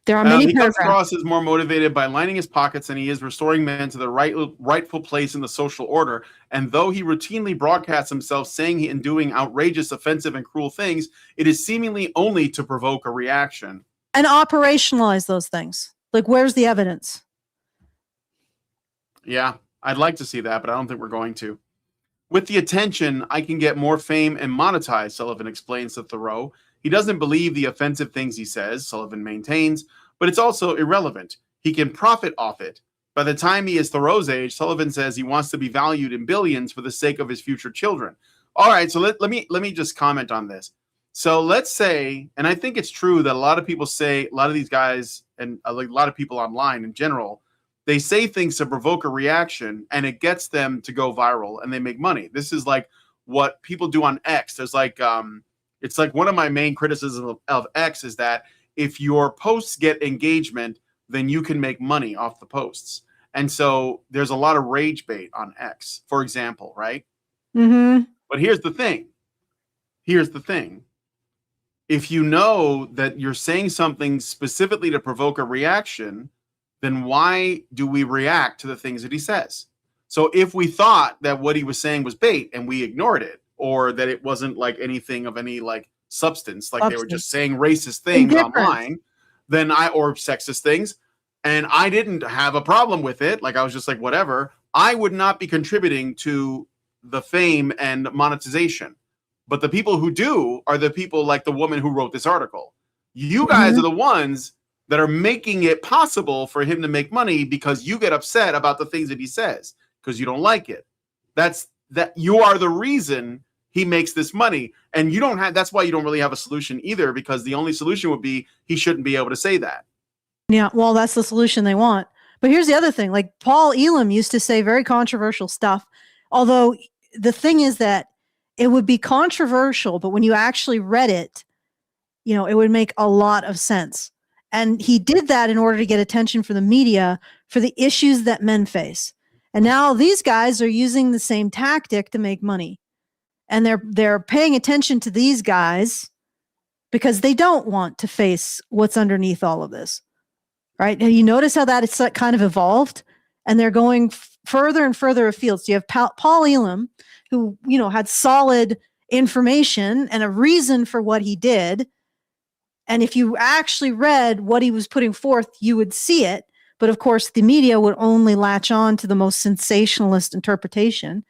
There are many He comes paragraphs. across as more motivated by lining his pockets than he is restoring men to their rightful place in the social order. And though he routinely broadcasts himself saying and doing outrageous, offensive, and cruel things, it is seemingly only to provoke a reaction. And operationalize those things. Like, where's the evidence? Yeah, I'd like to see that, but I don't think we're going to. With the attention, I can get more fame and monetize, Sullivan explains to Thoreau. He doesn't believe the offensive things he says, Sullivan maintains, but it's also irrelevant. He can profit off it. By the time he is Thoreau's age, Sullivan says he wants to be valued in billions for the sake of his future children. All right, so let me just comment on this. So let's say, and I think it's true that a lot of people say, a lot of these guys and a lot of people online in general, they say things to provoke a reaction and it gets them to go viral and they make money. This is like what people do on X. There's like, it's like one of my main criticisms of X is that if your posts get engagement, then you can make money off the posts. And so there's a lot of rage bait on X, for example, right? Mm-hmm. But here's the thing. If you know that you're saying something specifically to provoke a reaction, then why do we react to the things that he says? So if we thought that what he was saying was bait and we ignored it, or that it wasn't like anything of any like substance, like they were just saying racist things online, then or sexist things, and I didn't have a problem with it, like I was just like, whatever, I would not be contributing to the fame and monetization. But the people who do are the people like the woman who wrote this article. You guys are the ones that are making it possible for him to make money because you get upset about the things that he says because you don't like it. That you are the reason he makes this money. And you don't have, that's why you don't really have a solution either, because the only solution would be he shouldn't be able to say that. Yeah, well, that's the solution they want. But here's the other thing. Like, Paul Elam used to say very controversial stuff. Although the thing is that it would be controversial, but when you actually read it, you know, it would make a lot of sense. And he did that in order to get attention from the media for the issues that men face. And now these guys are using the same tactic to make money. And they're paying attention to these guys because they don't want to face what's underneath all of this. Right? And you notice how that it's kind of evolved, and they're going further and further afield. So you have Paul Elam, who, you know, had solid information and a reason for what he did. And if you actually read what he was putting forth, you would see it. But of course, the media would only latch on to the most sensationalist interpretation.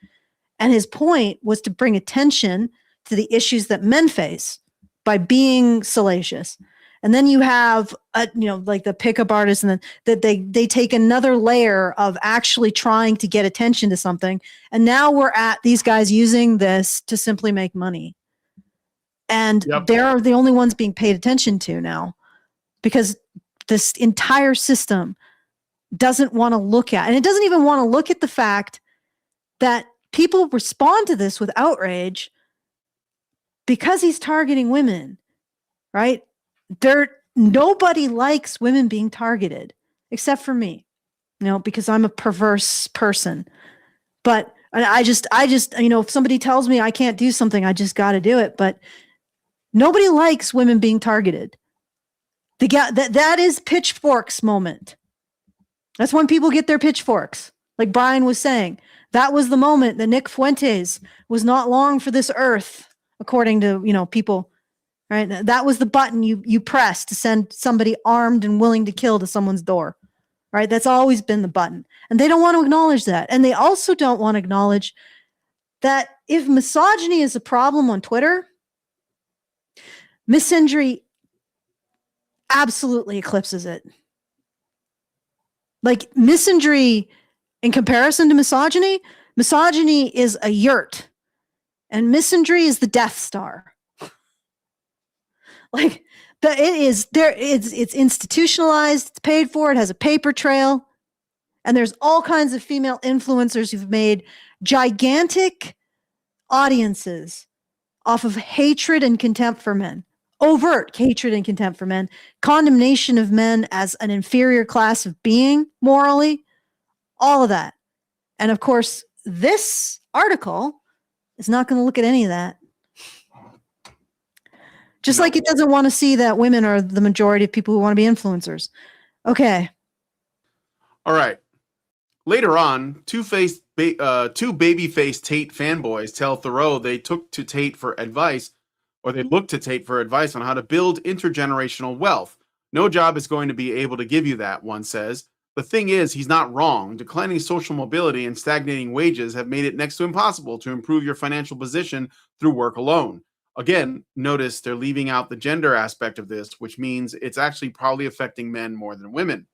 And his point was to bring attention to the issues that men face by being salacious. And then you have, you know, like the pickup artists, and then that they take another layer of actually trying to get attention to something. And now we're at these guys using this to simply make money. And they're the only ones being paid attention to now, because this entire system doesn't want to look at, and it doesn't even want to look at the fact that people respond to this with outrage because he's targeting women, right? Nobody likes women being targeted except for me, you know, because I'm a perverse person. But I just, you know, if somebody tells me I can't do something, I just got to do it. But nobody likes women being targeted. That is pitchforks moment. That's when people get their pitchforks. Like Brian was saying, that was the moment that Nick Fuentes was not long for this earth, according to, you know, people. Right? That was the button you press to send somebody armed and willing to kill to someone's door. Right? That's always been the button. And they don't want to acknowledge that. And they also don't want to acknowledge that if misogyny is a problem on Twitter, misandry absolutely eclipses it. Like, misandry, in comparison to misogyny, Misogyny is a yurt, and misandry is the Death Star. Like it is there. It's institutionalized. It's paid for. It has a paper trail, and there's all kinds of female influencers who've made gigantic audiences off of hatred and contempt for men, overt hatred and contempt for men, condemnation of men as an inferior class of being morally, all of that. And of course, this article is not going to look at any of that. Just like it doesn't want to see that women are the majority of people who want to be influencers. Okay. All right. Later on, two baby-faced Tate fanboys tell Thoreau they looked to Tate for advice on how to build intergenerational wealth. No job is going to be able to give you that, one says. The thing is, he's not wrong. Declining social mobility and stagnating wages have made it next to impossible to improve your financial position through work alone. Again, notice they're leaving out the gender aspect of this, which means it's actually probably affecting men more than women.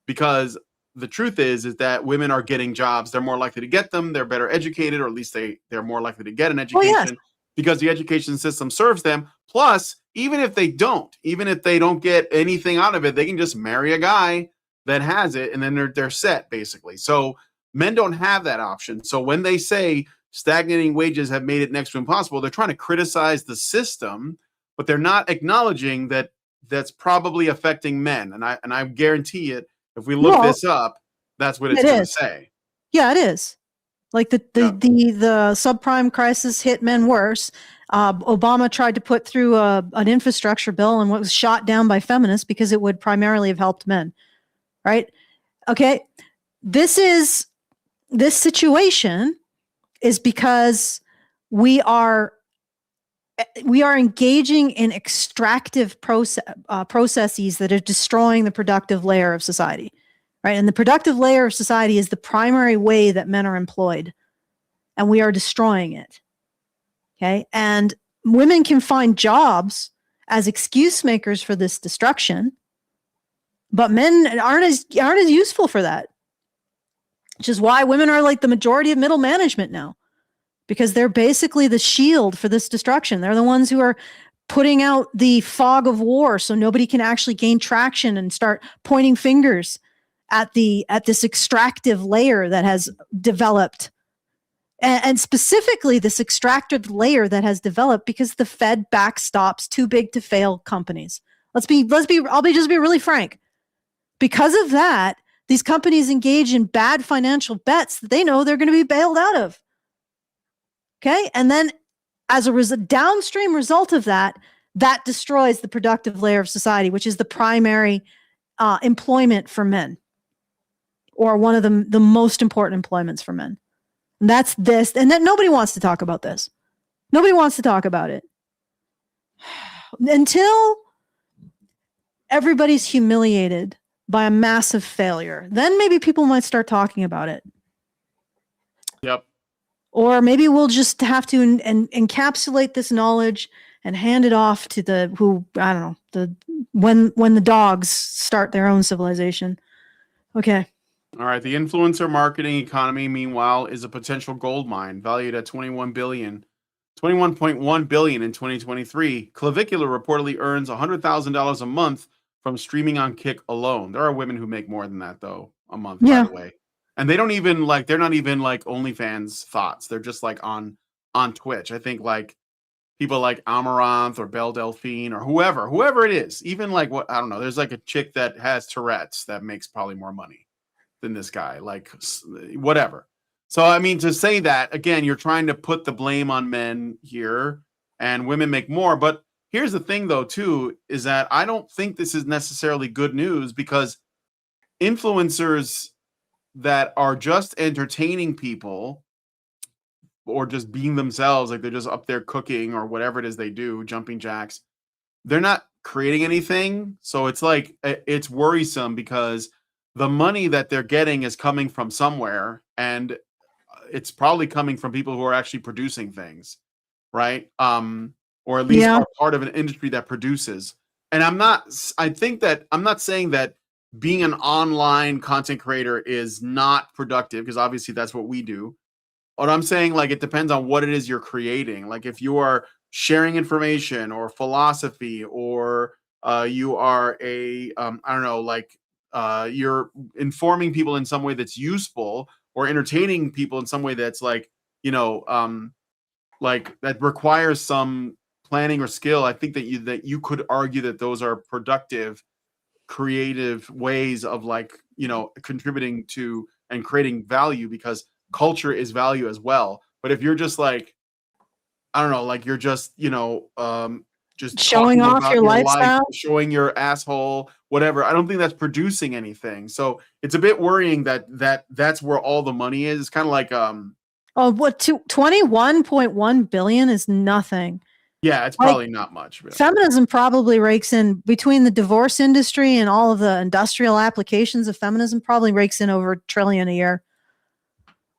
Because the truth is that women are getting jobs. They're more likely to get them. They're better educated, or at least they're more likely to get an education because the education system serves them. Plus, even if they don't get anything out of it, they can just marry a guy that has it, and then they're set, basically. So men don't have that option. So when they say stagnating wages have made it next to impossible, they're trying to criticize the system, but they're not acknowledging that that's probably affecting men. And I guarantee it, if we look this up, that's what it's going to say. Yeah, it is. Like the subprime crisis hit men worse. Obama tried to put through an infrastructure bill and was shot down by feminists because it would primarily have helped men. Right? Okay. This situation is because we are engaging in extractive processes that are destroying the productive layer of society, right? And the productive layer of society is the primary way that men are employed, and we are destroying it. Okay. And women can find jobs as excuse makers for this destruction, but men aren't as useful for that, which is why women are like the majority of middle management now, because they're basically the shield for this destruction. They're the ones who are putting out the fog of war so nobody can actually gain traction and start pointing fingers at this extractive layer that has developed. And specifically this extractive layer that has developed because the Fed backstops too big to fail companies. I'll just be really frank. Because of that, these companies engage in bad financial bets that they know they're going to be bailed out of. Okay. And then as a downstream result of that destroys the productive layer of society, which is the primary employment for men, or one of the most important employments for men. And that's this. And then nobody wants to talk about this. Nobody wants to talk about it. Until everybody's humiliated by a massive failure, then maybe people might start talking about it. Yep. Or maybe we'll just have to encapsulate this knowledge and hand it off to when the dogs start their own civilization. Okay. All right. The influencer marketing economy, meanwhile, is a potential gold mine valued at $21.1 billion in 2023. Clavicular reportedly earns $100,000 a month from streaming on Kick alone. There are women who make more than that, though, a month, by the way. And they're not even like OnlyFans thoughts. They're just like on Twitch. I think like people like Amaranth or Belle Delphine or whoever it is. Even like I don't know. There's like a chick that has Tourette's that makes probably more money than this guy. Like whatever. So I mean, to say that again, you're trying to put the blame on men here, and women make more. But here's the thing, though, too, is that I don't think this is necessarily good news, because influencers that are just entertaining people or just being themselves, like they're just up there cooking or whatever it is they do, jumping jacks, they're not creating anything. So it's like, it's worrisome because the money that they're getting is coming from somewhere, and it's probably coming from people who are actually producing things, right? Or at least are part of an industry that produces. And I'm not saying that being an online content creator is not productive, because obviously that's what we do. What I'm saying, like, it depends on what it is you're creating. Like, if you are sharing information or philosophy, or you are I don't know, like, you're informing people in some way that's useful, or entertaining people in some way that's like, like that requires some planning or skill. I think that you could argue that those are productive, creative ways of, like, contributing to and creating value, because culture is value as well. But if you're just like, I don't know, like you're just, just Showing talking off about your your life, lifestyle. showing your asshole, whatever, I don't think that's producing anything. So it's a bit worrying that's where all the money is. It's kind of like, Oh, what? 21.1 billion is nothing. yeah, it's Like, probably not much. Really. Feminism probably rakes in, between the divorce industry and all of the industrial applications of feminism, probably rakes in over $1 trillion a year.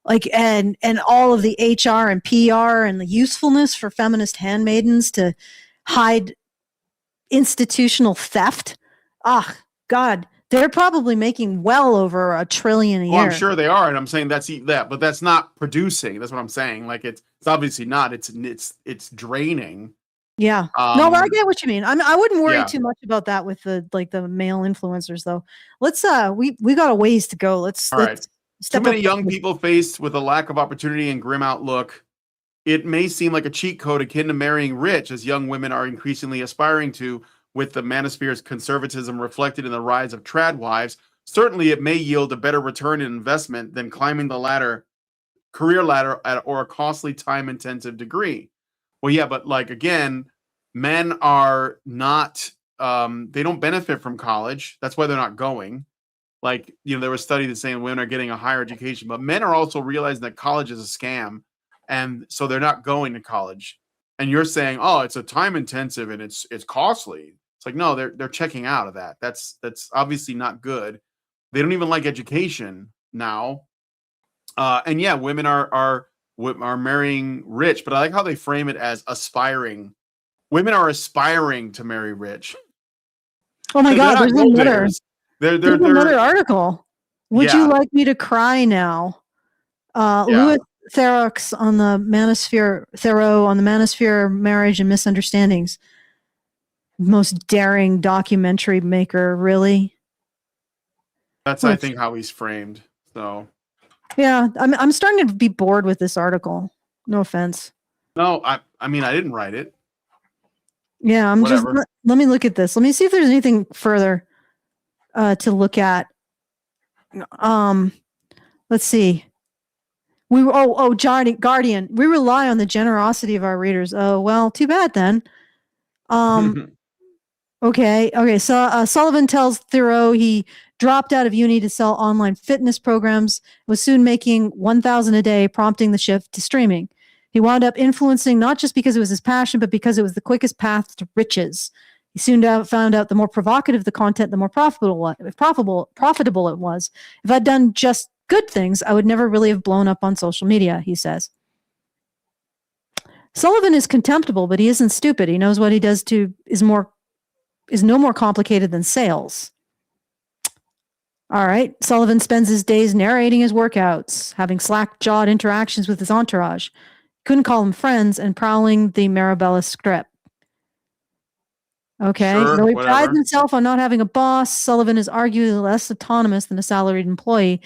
Like, and all of the HR and PR and the usefulness for feminist handmaidens to hide institutional theft. Ah, God, they're probably making well over $1 trillion a year. Oh, I'm sure they are, and I'm saying that's that, but that's not producing. That's what I'm saying. Like, it's obviously not. It's draining. Yeah. No, but I get what you mean. I wouldn't worry too much about that with the male influencers, though. Let's we got a ways to go. Let's All right. step Too many up. young people faced with a lack of opportunity and grim outlook. It may seem like a cheat code akin to marrying rich, as young women are increasingly aspiring to, with the Manosphere's conservatism reflected in the rise of trad wives. Certainly, it may yield a better return in investment than climbing the career ladder or a costly, time-intensive degree. Well, yeah, but like, again, men are not, they don't benefit from college. That's why they're not going. Like, there was a study that's saying women are getting a higher education, but men are also realizing that college is a scam. And so they're not going to college. And you're saying, oh, it's a time intensive and it's costly. It's like, no, they're checking out of that. That's obviously not good. They don't even like education now. And yeah, women are marrying rich, but I like how they frame it as aspiring. Women are aspiring to marry rich. Oh my God, there's another. There's another article. Would you like me to cry now? Louis Theroux on the Manosphere Marriage and Misunderstandings. Most daring documentary maker, really. That's, I think, how he's framed. So yeah, I'm starting to be bored with this article. No offense. No, I mean, I didn't write it. Yeah, let me look at this. Let me see if there's anything further to look at. Let's see. Guardian. We rely on the generosity of our readers. Oh, well, too bad then. Okay. So Sullivan tells Thoreau he dropped out of uni to sell online fitness programs, was soon making $1,000 a day, prompting the shift to streaming. He wound up influencing not just because it was his passion, but because it was the quickest path to riches. He soon found out the more provocative the content, the more profitable it was. If I'd done just good things, I would never really have blown up on social media, he says. Sullivan is contemptible, but he isn't stupid. He knows what he does is no more complicated than sales. All right. Sullivan spends his days narrating his workouts, having slack-jawed interactions with his entourage. Couldn't call them friends, and prowling the Marabella Strip. Okay. Sure, Though he whatever. prides himself on not having a boss, Sullivan is arguably less autonomous than a salaried employee,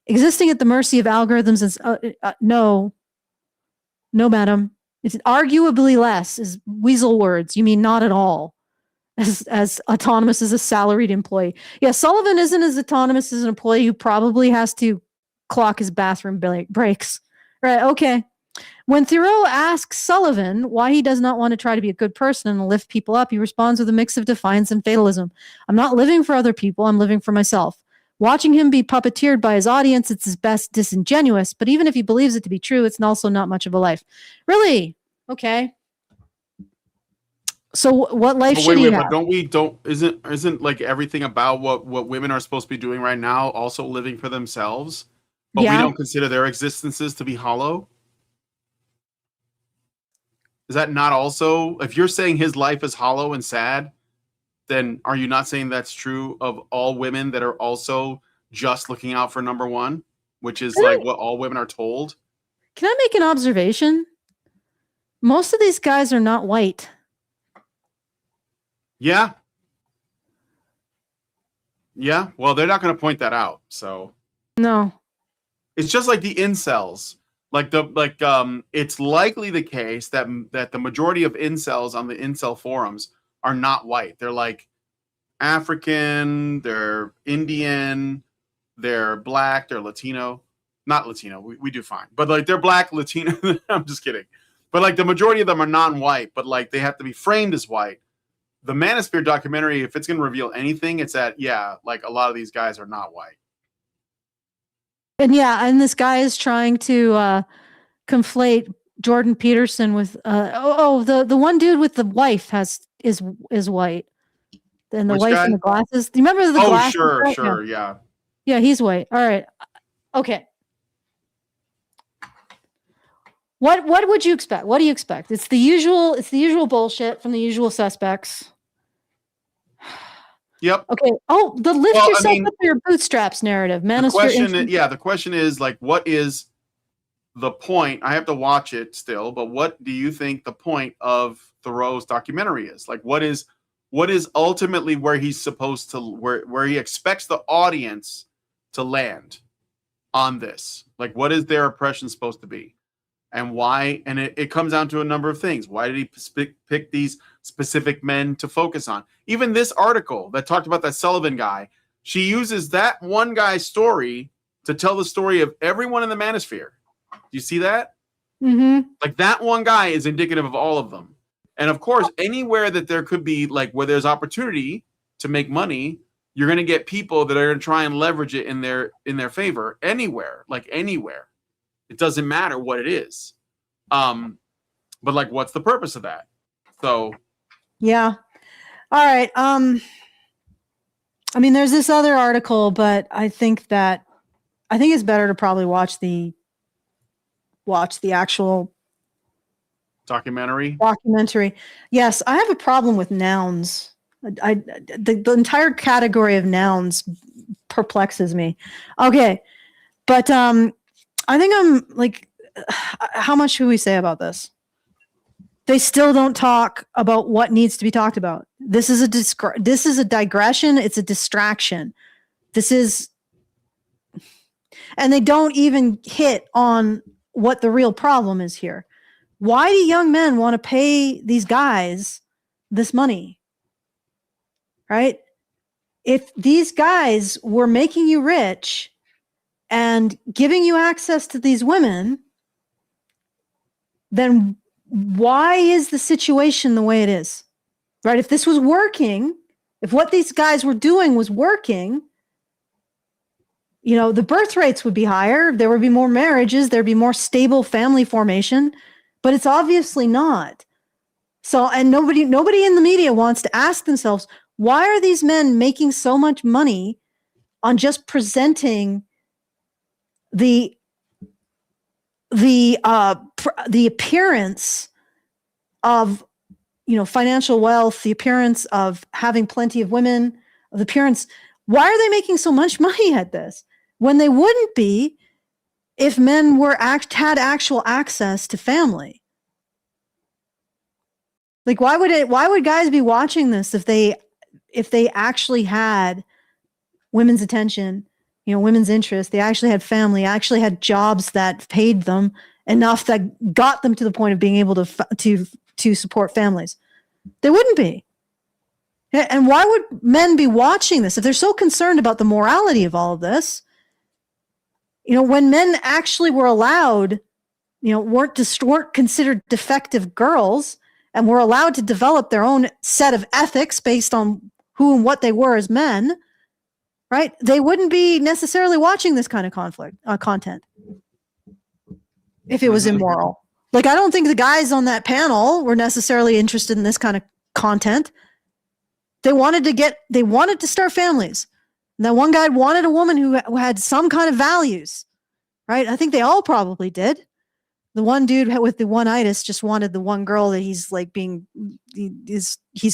existing at the mercy of algorithms. No, madam. It's arguably less is weasel words. You mean not at all as autonomous as a salaried employee. Yeah, Sullivan isn't as autonomous as an employee who probably has to clock his bathroom breaks. Right, okay. When Thoreau asks Sullivan why he does not want to try to be a good person and lift people up, he responds with a mix of defiance and fatalism. I'm not living for other people, I'm living for myself. Watching him be puppeteered by his audience, it's his best disingenuous, but even if he believes it to be true, it's also not much of a life. Really? Okay. So what life should he have? But isn't like everything about what women are supposed to be doing right now also living for themselves? But we don't consider their existences to be hollow? Is that not also, if you're saying his life is hollow and sad, then are you not saying that's true of all women that are also just looking out for number one, which is like what all women are told? Can I make an observation? Most of these guys are not white. Yeah. Yeah. Well, they're not going to point that out. So No. it's just like the incels. It's likely the case that the majority of incels on the incel forums are not white. They're like African, they're Indian, they're black, they're Latino. Not Latino, we do fine. But like they're black, Latino. I'm just kidding. But like the majority of them are non-white, but like they have to be framed as white. The Manosphere documentary, if it's going to reveal anything, it's that, yeah, like a lot of these guys are not white. And yeah, and this guy is trying to conflate Jordan Peterson with the one dude with the wife is white. And the Which wife guy? in the glasses. Do you remember the glasses? Sure, yeah. Yeah, he's white. All right. Okay. What would you expect? What do you expect? It's the usual bullshit from the usual suspects. Yep. Okay. Oh, the lift yourself up to your bootstraps narrative. The question is like, what is the point? I have to watch it still, but what do you think the point of Thoreau's documentary is? Like, what is ultimately where he's supposed to, where he expects the audience to land on this? Like, what is their impression supposed to be? And why? And it comes down to a number of things. Why did he pick these specific men to focus on? Even this article that talked about that Sullivan guy, she uses that one guy's story to tell the story of everyone in the Manosphere. Do you see that? Mm-hmm. Like that one guy is indicative of all of them. And of course, anywhere that there could be like where there's opportunity to make money, you're going to get people that are going to try and leverage it in their favor. Anywhere. It doesn't matter what it is. But like, what's the purpose of that? So, yeah. All right. I mean, there's this other article, but I think it's better to probably watch the actual documentary. Yes, I have a problem with nouns. The entire category of nouns perplexes me. Okay, but I think I'm like, how much should we say about this? They still don't talk about what needs to be talked about. This is a digression. It's a distraction. And they don't even hit on what the real problem is here. Why do young men want to pay these guys this money? Right? If these guys were making you rich and giving you access to these women, then why is the situation the way it is? Right? If this was working, if what these guys were doing was working, the birth rates would be higher, there would be more marriages, there'd be more stable family formation, but it's obviously not. So, and nobody in the media wants to ask themselves, why are these men making so much money on just presenting the appearance of financial wealth, the appearance of having plenty of women, of the appearance? Why are they making so much money at this when they wouldn't be if men had actual access to family? Like, why would guys be watching this if they actually had women's attention, women's interest, they actually had family, actually had jobs that paid them enough that got them to the point of being able to support families? They wouldn't be. And why would men be watching this if they're so concerned about the morality of all of this? When men actually were allowed, weren't considered defective girls and were allowed to develop their own set of ethics based on who and what they were as men, right? They wouldn't be necessarily watching this kind of content if it was immoral. Like, I don't think the guys on that panel were necessarily interested in this kind of content. They wanted to start families. And that one guy wanted a woman who had some kind of values, right? I think they all probably did. The one dude with the one-itis just wanted the one girl that he's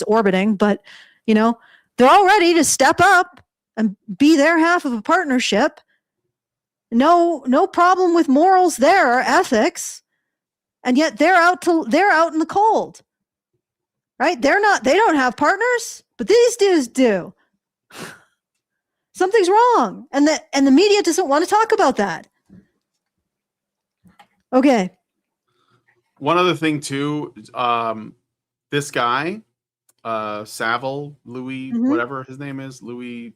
orbiting, but they're all ready to step up and be their half of a partnership. No problem with morals there, or ethics. And yet they're out in the cold. Right? They don't have partners, but these dudes do. Something's wrong. And the media doesn't want to talk about that. Okay. One other thing too, this guy, Savile, Louis, whatever his name is, Louis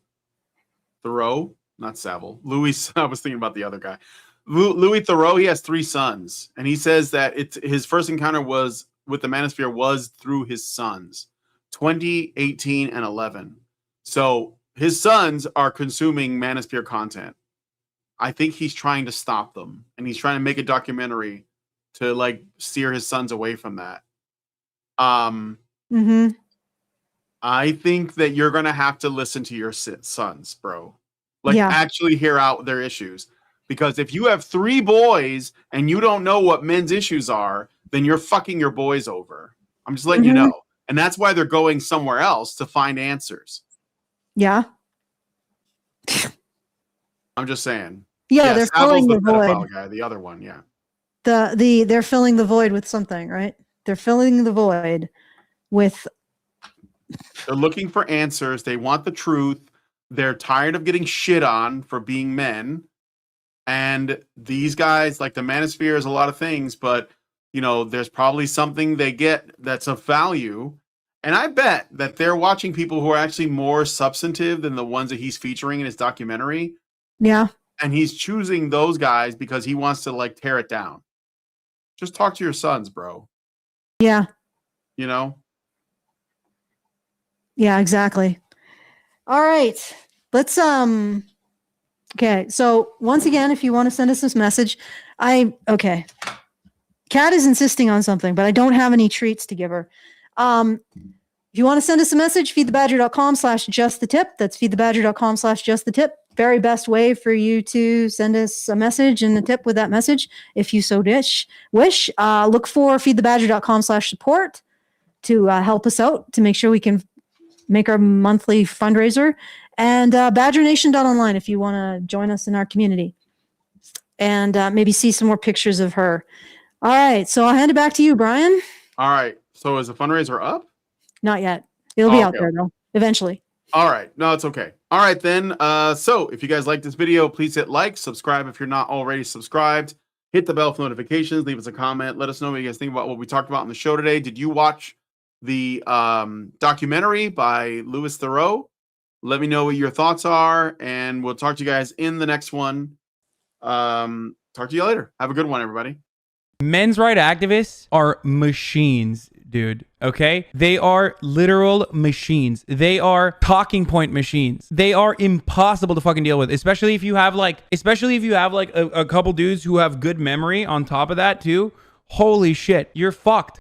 Theroux, not Savile. Louis, I was thinking about the other guy. Louis Theroux, he has 3 sons, and he says that his first encounter was with the Manosphere was through his sons, 20, 18, and 11. So his sons are consuming Manosphere content. I think he's trying to stop them, and he's trying to make a documentary to like steer his sons away from that. I think that you're gonna have to listen to your sons, bro. Like actually hear out their issues. Because if you have 3 boys and you don't know what men's issues are, then you're fucking your boys over. I'm just letting you know. And that's why they're going somewhere else to find answers. Yeah. I'm just saying. Yeah, they're filling the pedophile void. Guy, the other one, yeah. They're filling the void with something, right? They're filling the void with. They're looking for answers. They want the truth. They're tired of getting shit on for being men. And these guys, like the Manosphere, is a lot of things, but you know, there's probably something they get that's of value. And I bet that they're watching people who are actually more substantive than the ones that he's featuring in his documentary. Yeah. And he's choosing those guys because he wants to like tear it down. Just talk to your sons, bro. Yeah. You know? Yeah, exactly. All right. Let's okay, so once again, if you want to send us this message, okay. Kat is insisting on something, but I don't have any treats to give her. If you want to send us a message, feedthebadger.com/justthetip. That's feedthebadger.com/justthetip. Very best way for you to send us a message and a tip with that message, if you so wish. Look for feedthebadger.com/support to help us out, to make sure we can make our monthly fundraiser. And badgernation.online if you want to join us in our community and maybe see some more pictures of her. All right, so I'll hand it back to you, Brian. All right. So is the fundraiser up? Not yet. It'll be out there though, eventually. All right. No, it's okay. All right then. So if you guys like this video, please hit like, subscribe if you're not already subscribed. Hit the bell for notifications. Leave us a comment. Let us know what you guys think about what we talked about on the show today. Did you watch the documentary by Louis Theroux? Let me know what your thoughts are, and we'll talk to you guys in the next one. Talk to you later. Have a good one, everybody. Men's rights activists are machines, dude. Okay? They are literal machines. They are talking point machines. They are impossible to fucking deal with, especially if you have like a couple dudes who have good memory on top of that too. Holy shit, you're fucked.